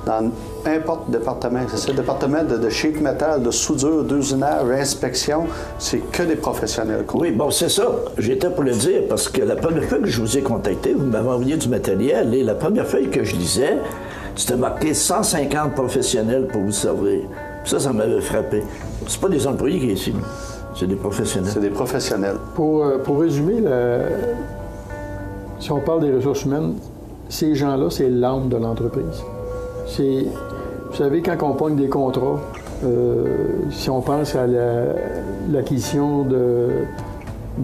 Speaker 12: dans n'importe département. C'est le département de sheet metal, de soudure, d'usinage, inspection, c'est que des professionnels.
Speaker 10: Oui, bon, c'est ça. J'étais pour le dire, parce que la première fois que je vous ai contacté, vous m'avez envoyé du matériel, et la première feuille que je lisais, c'était marqué 150 professionnels pour vous servir. Ça m'avait frappé. C'est pas des employés qui sont ici, c'est des professionnels.
Speaker 12: C'est des professionnels.
Speaker 11: Pour résumer, si on parle des ressources humaines, ces gens-là, c'est l'âme de l'entreprise. Vous savez, quand on pogne des contrats, si on pense à l'acquisition de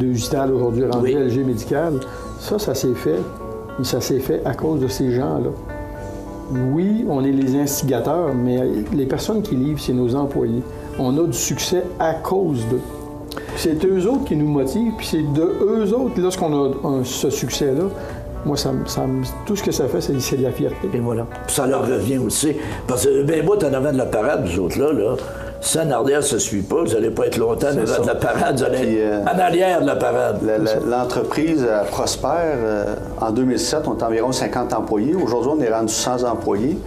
Speaker 11: Ustal aujourd'hui rendu LG Médical, ça s'est fait, mais ça s'est fait à cause de ces gens-là. Oui, on est les instigateurs, mais les personnes qui livrent, c'est nos employés. On a du succès à cause d'eux. C'est eux autres qui nous motivent, puis c'est de eux autres, lorsqu'on a ce succès-là, moi, tout ce que ça fait, c'est de la fierté.
Speaker 10: Et voilà. Puis ça leur revient aussi. Parce que, ben, moi, en avant de la parade, vous autres, là, si en arrière, ça ne suit pas, vous n'allez pas être longtemps en avant de la parade, vous allez être en arrière de la parade.
Speaker 12: L'entreprise prospère. En 2007, on était environ 50 employés. Aujourd'hui, on est rendu 100 employés.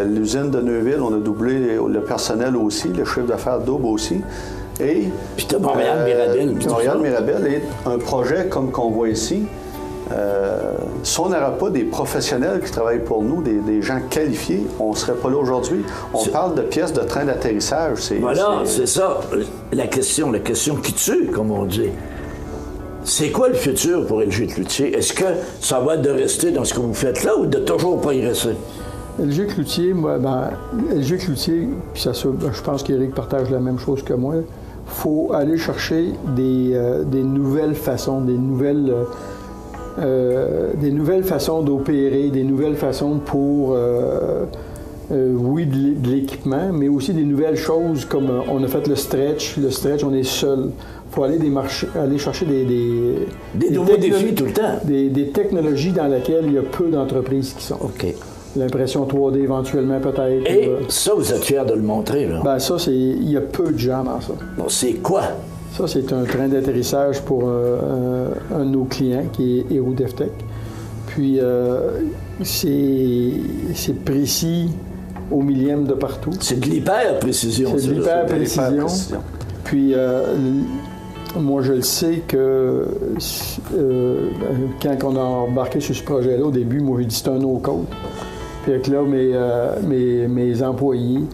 Speaker 12: L'usine de Neuville, on a doublé le personnel aussi, le chiffre d'affaires double aussi. Et
Speaker 10: puis tu as Montréal-Mirabel.
Speaker 12: Montréal-Mirabel est un projet comme qu'on voit ici. Si on n'aurait pas des professionnels qui travaillent pour nous, des gens qualifiés, on ne serait pas là aujourd'hui. On parle de pièces de train d'atterrissage.
Speaker 10: C'est ça. La question qui tue, comme on dit. C'est quoi le futur pour LG Cloutier? Est-ce que ça va être de rester dans ce que vous faites là ou de toujours pas y rester?
Speaker 11: LG Cloutier, LG Cloutier, puis je pense qu'Éric partage la même chose que moi, il faut aller chercher des nouvelles façons, des nouvelles façons d'opérer, des nouvelles façons pour, de l'équipement, mais aussi des nouvelles choses comme on a fait le stretch. Le stretch, on est seul. faut aller aller chercher
Speaker 10: des nouveaux défis tout le temps.
Speaker 11: Des technologies dans lesquelles il y a peu d'entreprises qui sont.
Speaker 10: OK.
Speaker 11: L'impression 3D éventuellement peut-être.
Speaker 10: Et ça, vous êtes fiers de le montrer, là?
Speaker 11: Ben ça, il y a peu de gens dans ça.
Speaker 10: Bon, c'est quoi?
Speaker 11: Ça, c'est un train d'atterrissage pour un de nos clients qui est Héroux DevTech. Puis, c'est précis au millième de partout.
Speaker 10: C'est de l'hyper-précision.
Speaker 11: C'est de l'hyper-précision. Puis, moi, je le sais que quand on a embarqué sur ce projet-là, au début, moi, j'ai dit c'est un no-code. Puis là, mes employés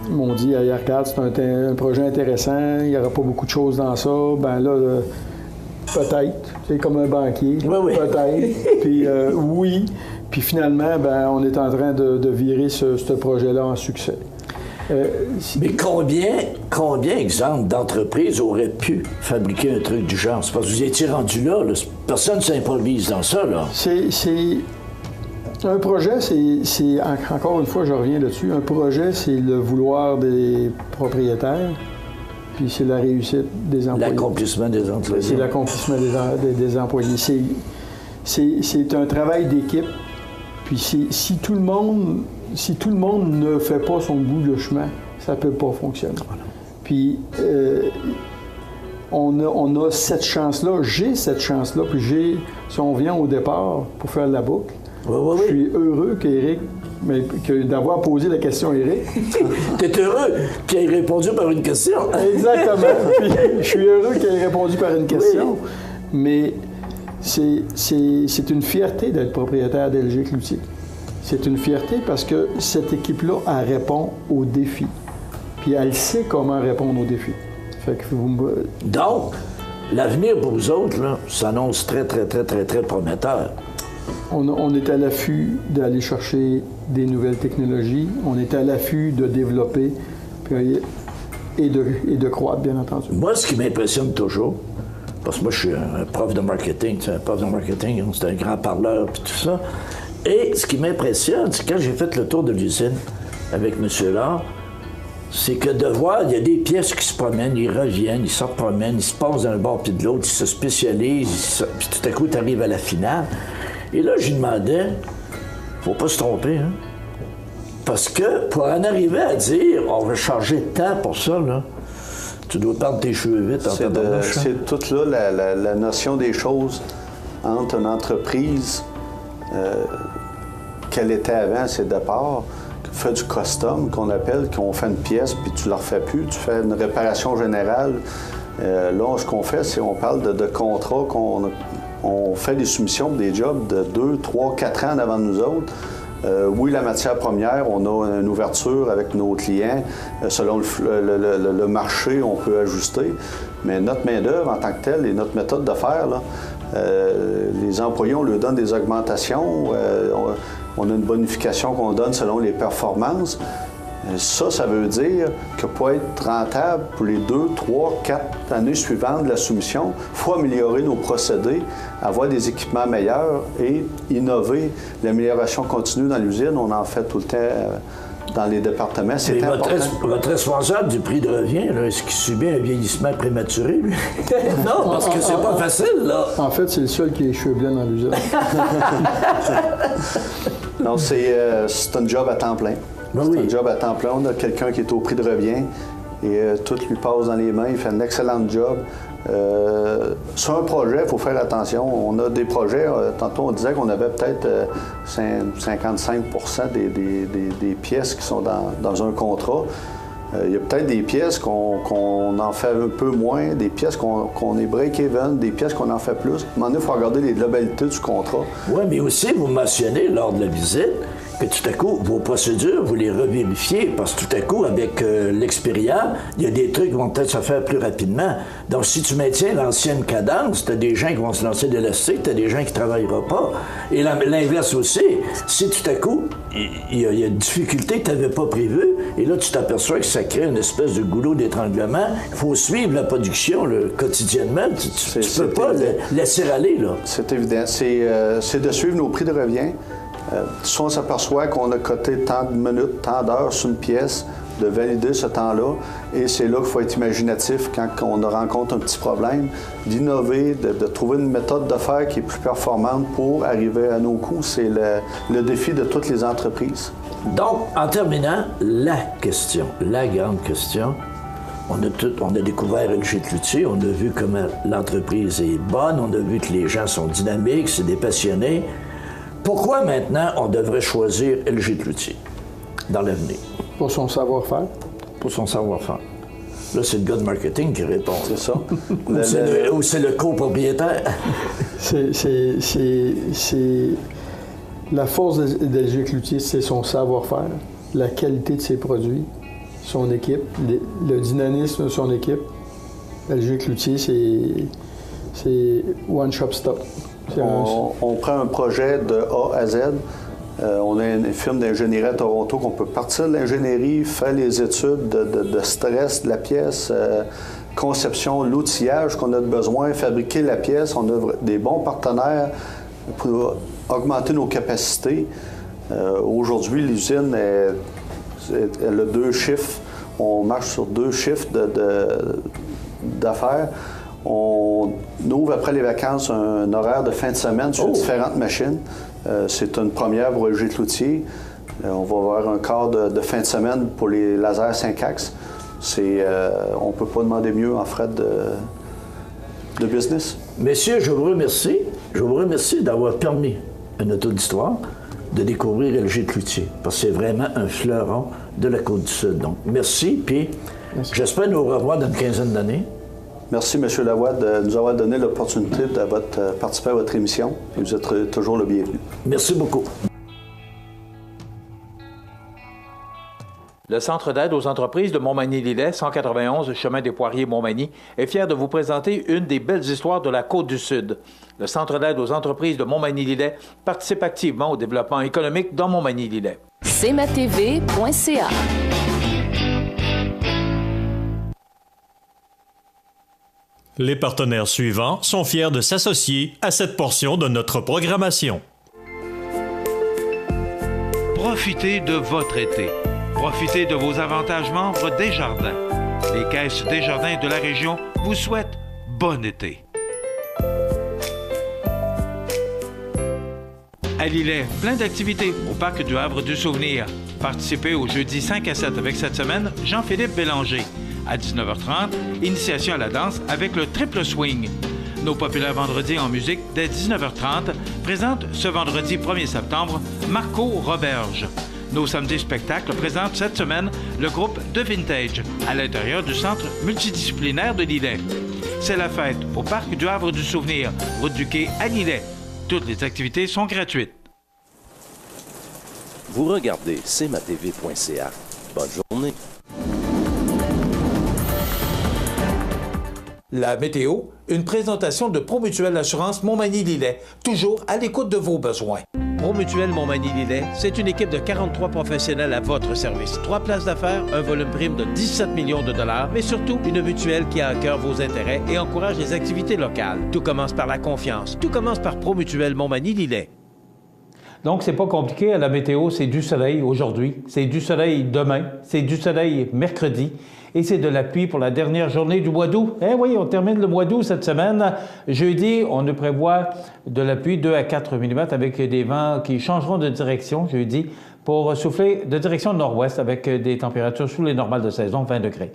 Speaker 11: m'ont dit, hey, regarde, c'est un projet intéressant, il n'y aura pas beaucoup de choses dans ça. Ben là, peut-être, c'est comme un banquier,
Speaker 10: oui.
Speaker 11: Peut-être. Puis oui. Puis finalement, ben, on est en train de virer ce projet-là en succès.
Speaker 10: Mais combien exemple, d'entreprises auraient pu fabriquer un truc du genre? C'est parce que vous étiez rendu là. Personne ne s'improvise dans ça, là.
Speaker 11: Un projet, c'est encore une fois, je reviens là-dessus, un projet, c'est le vouloir des propriétaires, puis c'est la réussite des employés.
Speaker 10: L'accomplissement des employés.
Speaker 11: C'est l'accomplissement des employés. C'est un travail d'équipe, puis si tout le monde ne fait pas son bout de chemin, ça ne peut pas fonctionner. Puis on a cette chance-là, j'ai cette chance-là, puis si on vient au départ pour faire la boucle, je suis heureux d'avoir posé la question à Éric.
Speaker 10: T'es heureux qu'il ait répondu par une question.
Speaker 11: Exactement. Puis, je suis heureux qu'il ait répondu par une question. Oui. Mais c'est une fierté d'être propriétaire d'LG Cloutier. C'est une fierté parce que cette équipe-là, elle répond aux défis. Puis elle sait comment répondre aux défis. Fait que
Speaker 10: Donc, l'avenir pour vous autres, là, s'annonce très, très, très, très, très prometteur.
Speaker 11: On est à l'affût d'aller chercher des nouvelles technologies. On est à l'affût de développer et de croître, bien entendu.
Speaker 10: Moi, ce qui m'impressionne toujours, parce que moi, je suis un prof de marketing. Un prof de marketing, c'est un grand parleur, puis tout ça. Et ce qui m'impressionne, c'est quand j'ai fait le tour de l'usine avec M. Laure, c'est que de voir, il y a des pièces qui se promènent, ils reviennent, ils se promènent, ils se passent d'un bord puis de l'autre, ils se spécialisent, puis tout à coup, tu arrives à la finale. Et là, je lui demandais, faut pas se tromper, hein? Parce que pour en arriver à dire, on va charger de temps pour ça, là, tu dois perdre tes cheveux vite en
Speaker 12: C'est toute là la notion des choses entre une entreprise qu'elle était avant ses départs, qui fait du custom, qu'on appelle, qu'on fait une pièce, puis tu ne la refais plus, tu fais une réparation générale. Là, ce qu'on fait, c'est on parle de contrats on fait des soumissions pour des jobs de 2, 3, 4 ans avant nous autres. Oui, la matière première, on a une ouverture avec nos clients. Selon le marché, on peut ajuster. Mais notre main-d'œuvre en tant que telle et notre méthode de faire, là, les employés, on leur donne des augmentations. On a une bonification qu'on donne selon les performances. Ça veut dire que pour être rentable pour les 2, 3, 4 années suivantes de la soumission, il faut améliorer nos procédés, avoir des équipements meilleurs et innover. L'amélioration continue dans l'usine, on en fait tout le temps dans les départements. C'est important.
Speaker 10: Votre responsable du prix de revient, là, est-ce qu'il subit un vieillissement prématuré, lui? Non, parce que c'est pas facile, là.
Speaker 11: En fait, c'est le seul qui a les cheveux blancs dans l'usine.
Speaker 12: Non, c'est un job à temps plein. C'est un job à temps plein. On a quelqu'un qui est au prix de revient et tout lui passe dans les mains. Il fait un excellent job. Sur un projet, il faut faire attention. On a des projets, tantôt on disait qu'on avait peut-être 55 % des pièces qui sont dans un contrat. Il y a peut-être des pièces qu'on en fait un peu moins, des pièces qu'on est break-even, des pièces qu'on en fait plus. À un moment donné, il faut regarder les globalités du contrat.
Speaker 10: Oui, mais aussi, vous mentionnez lors de la visite que tout à coup, vos procédures, vous les revérifiez, parce que tout à coup, avec l'expérience, il y a des trucs qui vont peut-être se faire plus rapidement. Donc, si tu maintiens l'ancienne cadence, tu as des gens qui vont se lancer de l'élastique, tu as des gens qui ne travailleront pas. Et l'inverse aussi, si tout à coup, il y a une difficulté que tu n'avais pas prévue, et là, tu t'aperçois que ça crée une espèce de goulot d'étranglement, il faut suivre la production quotidiennement. Tu ne peux pas laisser aller, là.
Speaker 12: C'est évident. C'est de suivre nos prix de revient. Si on s'aperçoit qu'on a coté tant de minutes, tant d'heures sur une pièce, de valider ce temps-là. Et c'est là qu'il faut être imaginatif quand on rencontre un petit problème, d'innover, de trouver une méthode de faire qui est plus performante pour arriver à nos coûts. C'est le défi de toutes les entreprises.
Speaker 10: Donc, en terminant, la grande question, on a découvert LG Cloutier, on a vu comment l'entreprise est bonne, on a vu que les gens sont dynamiques, c'est des passionnés. Pourquoi maintenant on devrait choisir LG Cloutier dans l'avenir?
Speaker 11: Pour son savoir-faire.
Speaker 10: Pour son savoir-faire. Là, c'est le gars de marketing qui répond.
Speaker 12: C'est ça.
Speaker 10: Ou c'est le copropriétaire.
Speaker 11: C'est la force d'LG Cloutier, c'est son savoir-faire, la qualité de ses produits, son équipe, le dynamisme de son équipe. LG Cloutier, c'est one shop stop.
Speaker 12: On prend un projet de A à Z. On a une firme d'ingénierie à Toronto qu'on peut partir de l'ingénierie, faire les études de stress de la pièce, conception, l'outillage qu'on a besoin, fabriquer la pièce. On a des bons partenaires pour augmenter nos capacités. Aujourd'hui, l'usine, elle a 2 chiffres. On marche sur 2 chiffres d'affaires. On ouvre après les vacances un horaire de fin de semaine sur différentes machines. C'est une première pour LG Cloutier. On va avoir un quart de fin de semaine pour les lasers 5 axes. On ne peut pas demander mieux en frais de business.
Speaker 10: Messieurs, je vous remercie. Je vous remercie d'avoir permis à notre auditoire de découvrir LG Cloutier, parce que c'est vraiment un fleuron de la Côte-du-Sud. Donc, merci, puis j'espère nous revoir dans une quinzaine d'années.
Speaker 12: Merci, M. Lavoie, de nous avoir donné l'opportunité de participer à votre émission. Et vous êtes toujours le bienvenu.
Speaker 10: Merci beaucoup.
Speaker 5: Le Centre d'aide aux entreprises de Montmagny-Lillet, 191 chemin des Poiriers, Montmagny, est fier de vous présenter une des belles histoires de la Côte-du-Sud. Le Centre d'aide aux entreprises de Montmagny-Lillet participe activement au développement économique dans Montmagny-Lillet.
Speaker 6: cmatv.ca.
Speaker 1: Les partenaires suivants sont fiers de s'associer à cette portion de notre programmation.
Speaker 5: Profitez de votre été. Profitez de vos avantages membres Desjardins. Les caisses Desjardins de la région vous souhaitent bon été. À Lillet, plein d'activités au Parc du Havre du Souvenir. Participez au jeudi 5 à 7 avec cette semaine Jean-Philippe Bélanger. À 19h30, initiation à la danse avec le triple swing. Nos populaires vendredis en musique dès 19h30 présentent ce vendredi 1er septembre Marco Roberge. Nos samedis spectacles présentent cette semaine le groupe de Vintage à l'intérieur du centre multidisciplinaire de Lillet. C'est la fête au Parc du Havre du Souvenir, route du Quai à Lillet. Toutes les activités sont gratuites.
Speaker 8: Vous regardez cmatv.ca. Bonne journée.
Speaker 3: La météo, une présentation de Promutuelle Assurance Montmagny-Lillet, toujours à l'écoute de vos besoins.
Speaker 13: Promutuelle Montmagny-Lillet, c'est une équipe de 43 professionnels à votre service. 3 places d'affaires, un volume prime de 17 millions de dollars, mais surtout une mutuelle qui a à cœur vos intérêts et encourage les activités locales. Tout commence par la confiance. Tout commence par Promutuelle Montmagny-Lillet.
Speaker 3: Donc, c'est pas compliqué à la météo, c'est du soleil aujourd'hui, c'est du soleil demain, c'est du soleil mercredi et c'est de la pluie pour la dernière journée du mois d'août. Eh oui, on termine le mois d'août cette semaine. Jeudi, on nous prévoit de la pluie 2 à 4 mm avec des vents qui changeront de direction jeudi pour souffler de direction nord-ouest avec des températures sous les normales de saison, 20 degrés.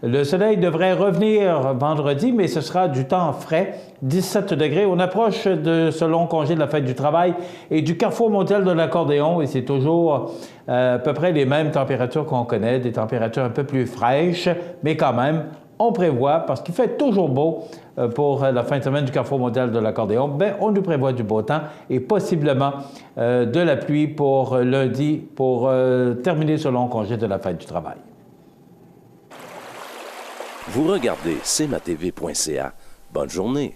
Speaker 3: Le soleil devrait revenir vendredi, mais ce sera du temps frais, 17 degrés. On approche de ce long congé de la fête du travail et du carrefour mondial de l'accordéon, et c'est toujours à peu près les mêmes températures qu'on connaît, des températures un peu plus fraîches, mais quand même, on prévoit, parce qu'il fait toujours beau pour la fin de semaine du carrefour mondial de l'accordéon, bien, on nous prévoit du beau temps et possiblement de la pluie pour lundi pour terminer ce long congé de la fête du travail.
Speaker 8: Vous regardez cmatv.ca. Bonne journée.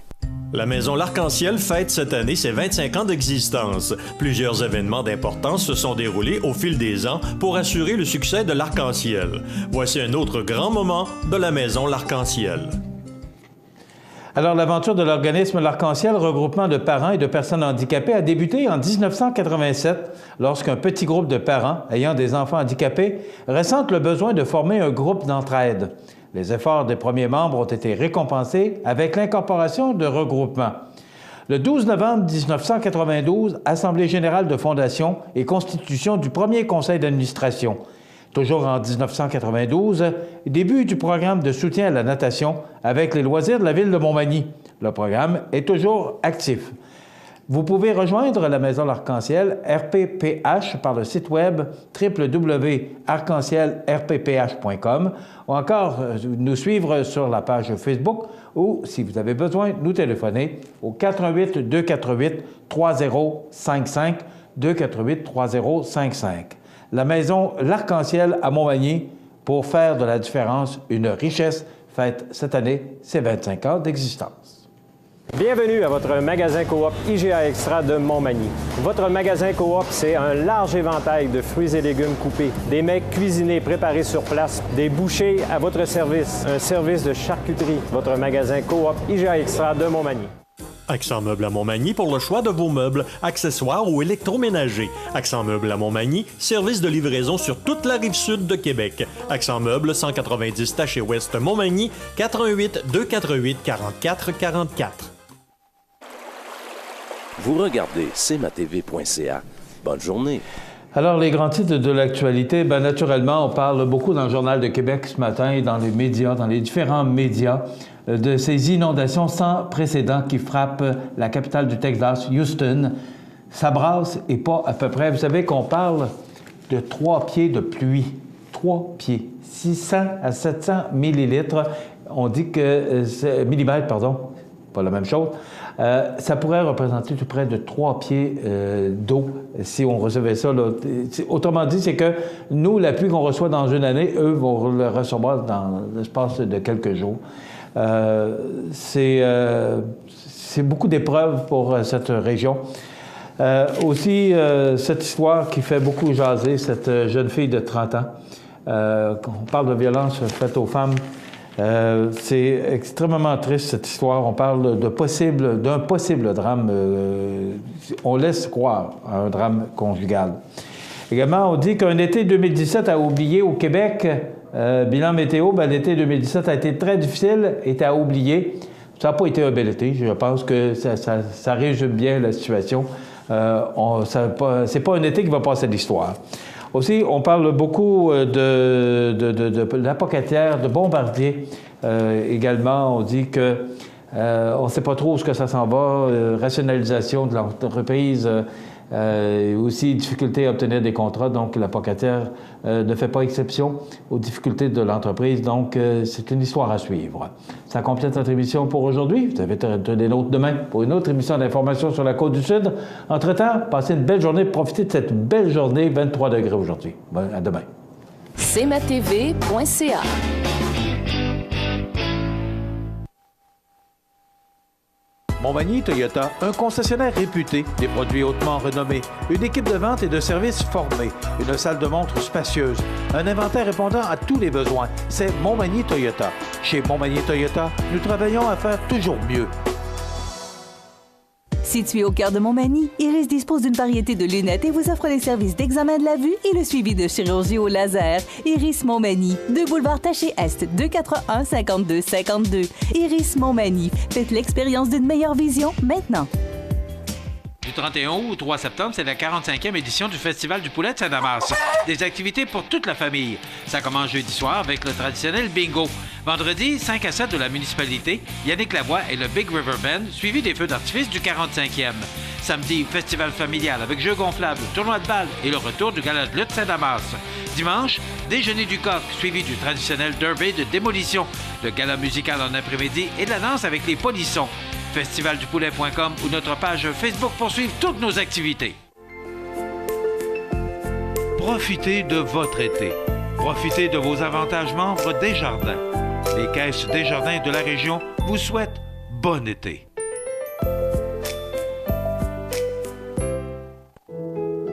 Speaker 1: La Maison L'Arc-en-Ciel fête cette année ses 25 ans d'existence. Plusieurs événements d'importance se sont déroulés au fil des ans pour assurer le succès de l'Arc-en-Ciel. Voici un autre grand moment de la Maison L'Arc-en-Ciel.
Speaker 3: Alors, l'aventure de l'organisme L'Arc-en-Ciel, regroupement de parents et de personnes handicapées, a débuté en 1987 lorsqu'un petit groupe de parents ayant des enfants handicapés ressentent le besoin de former un groupe d'entraide. Les efforts des premiers membres ont été récompensés avec l'incorporation de regroupements. Le 12 novembre 1992, Assemblée générale de fondation et constitution du premier conseil d'administration. Toujours en 1992, début du programme de soutien à la natation avec les loisirs de la ville de Montmagny. Le programme est toujours actif. Vous pouvez rejoindre la Maison L'Arc-en-Ciel RPPH par le site web www.arc-en-ciel-rpph.com ou encore nous suivre sur la page Facebook ou, si vous avez besoin, nous téléphoner au 418 248 3055 248 3055. La Maison L'Arc-en-Ciel à Montmagny pour faire de la différence une richesse fête cette année ses 25 ans d'existence.
Speaker 7: Bienvenue à votre magasin Coop IGA Extra de Montmagny. Votre magasin Coop, c'est un large éventail de fruits et légumes coupés, des mets cuisinés préparés sur place, des bouchées à votre service, un service de charcuterie. Votre magasin Coop IGA Extra de Montmagny.
Speaker 1: Accent Meubles à Montmagny pour le choix de vos meubles, accessoires ou électroménagers. Accent Meubles à Montmagny, service de livraison sur toute la rive sud de Québec. Accent Meubles, 190 Taché Ouest Montmagny, 418 248 44 44.
Speaker 8: Vous regardez cmatv.ca. Bonne journée.
Speaker 3: Alors, les grands titres de l'actualité, bien naturellement, on parle beaucoup dans le Journal de Québec ce matin et dans les médias, dans les différents médias, de ces inondations sans précédent qui frappent la capitale du Texas, Houston. Ça brasse et pas à peu près. Vous savez qu'on parle de 3 pieds de pluie. 3 pieds. 600 à 700 millilitres. On dit que... millimètres, pardon. Pas la même chose. Ça pourrait représenter tout près de 3 pieds d'eau si on recevait ça. Là. Autrement dit, c'est que nous, la pluie qu'on reçoit dans une année, eux vont le recevoir dans l'espace de quelques jours. C'est beaucoup d'épreuves pour cette région. Aussi, cette histoire qui fait beaucoup jaser, cette jeune fille de 30 ans. On parle de violence faite aux femmes. C'est extrêmement triste, cette histoire. On parle d'un possible drame. On laisse croire à un drame conjugal. Également, on dit qu'un été 2017 à oublier au Québec. Bilan météo, l'été 2017 a été très difficile, était à oublier. Ça n'a pas été un bel été. Je pense que ça résume bien la situation. C'est pas un été qui va passer de l'histoire. Aussi, on parle beaucoup de l'apocatière, de Bombardier. Également, on dit que on ne sait pas trop où ça s'en va. Rationalisation de l'entreprise, aussi difficulté à obtenir des contrats. Donc, l'apocatière ne fait pas exception aux difficultés de l'entreprise. Donc, c'est une histoire à suivre. Ça complète notre émission pour aujourd'hui. Vous avez des nôtres demain pour une autre émission d'information sur la Côte-du-Sud. Entre-temps, passez une belle journée. Profitez de cette belle journée. 23 degrés aujourd'hui. Bon, à demain.
Speaker 6: cmatv.ca.
Speaker 5: Montmagny Toyota, un concessionnaire réputé, des produits hautement renommés, une équipe de vente et de services formée, une salle de montre spacieuse, un inventaire répondant à tous les besoins. C'est Montmagny Toyota. Chez Montmagny Toyota, nous travaillons à faire toujours mieux.
Speaker 4: Situé au cœur de Montmagny, Iris dispose d'une variété de lunettes et vous offre les services d'examen de la vue et le suivi de chirurgie au laser. Iris Montmagny, 2 boulevard Taché-Est, 241-5252. Iris Montmagny, faites l'expérience d'une meilleure vision maintenant.
Speaker 5: Du 31 août au 3 septembre, c'est la 45e édition du Festival du poulet de Saint-Damas. Des activités pour toute la famille. Ça commence jeudi soir avec le traditionnel bingo. Vendredi, 5 à 7 de la municipalité, Yannick Lavoie et le Big River Band, suivi des feux d'artifice du 45e. Samedi, festival familial avec jeux gonflables, tournoi de balles et le retour du gala de lutte Saint-Damas. Dimanche, déjeuner du coq, suivi du traditionnel derby de démolition, le gala musical en après-midi et de la danse avec les polissons. Festivaldupoulet.com ou notre page Facebook pour suivre toutes nos activités. Profitez de votre été. Profitez de vos avantages membres Desjardins. Les caisses Desjardins de la région vous souhaitent bon été.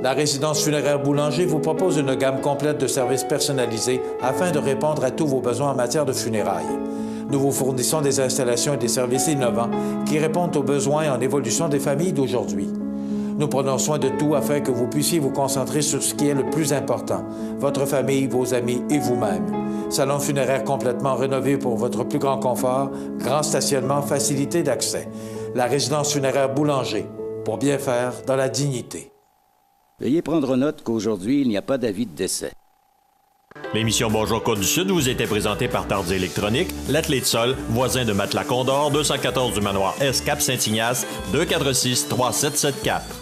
Speaker 3: La résidence funéraire Boulanger vous propose une gamme complète de services personnalisés afin de répondre à tous vos besoins en matière de funérailles. Nous vous fournissons des installations et des services innovants qui répondent aux besoins en évolution des familles d'aujourd'hui. Nous prenons soin de tout afin que vous puissiez vous concentrer sur ce qui est le plus important, votre famille, vos amis et vous-même. Salon funéraire complètement rénové pour votre plus grand confort, grand stationnement, facilité d'accès. La résidence funéraire Boulanger, pour bien faire dans la dignité.
Speaker 14: Veuillez prendre note qu'aujourd'hui, il n'y a pas d'avis de décès.
Speaker 1: L'émission Bonjour Côte-du-Sud vous était présentée par Tardy Électronique, l'atelier de sol, voisin de Matelas Condor, 214 du manoir S, Cap Saint-Ignace, 246-3774.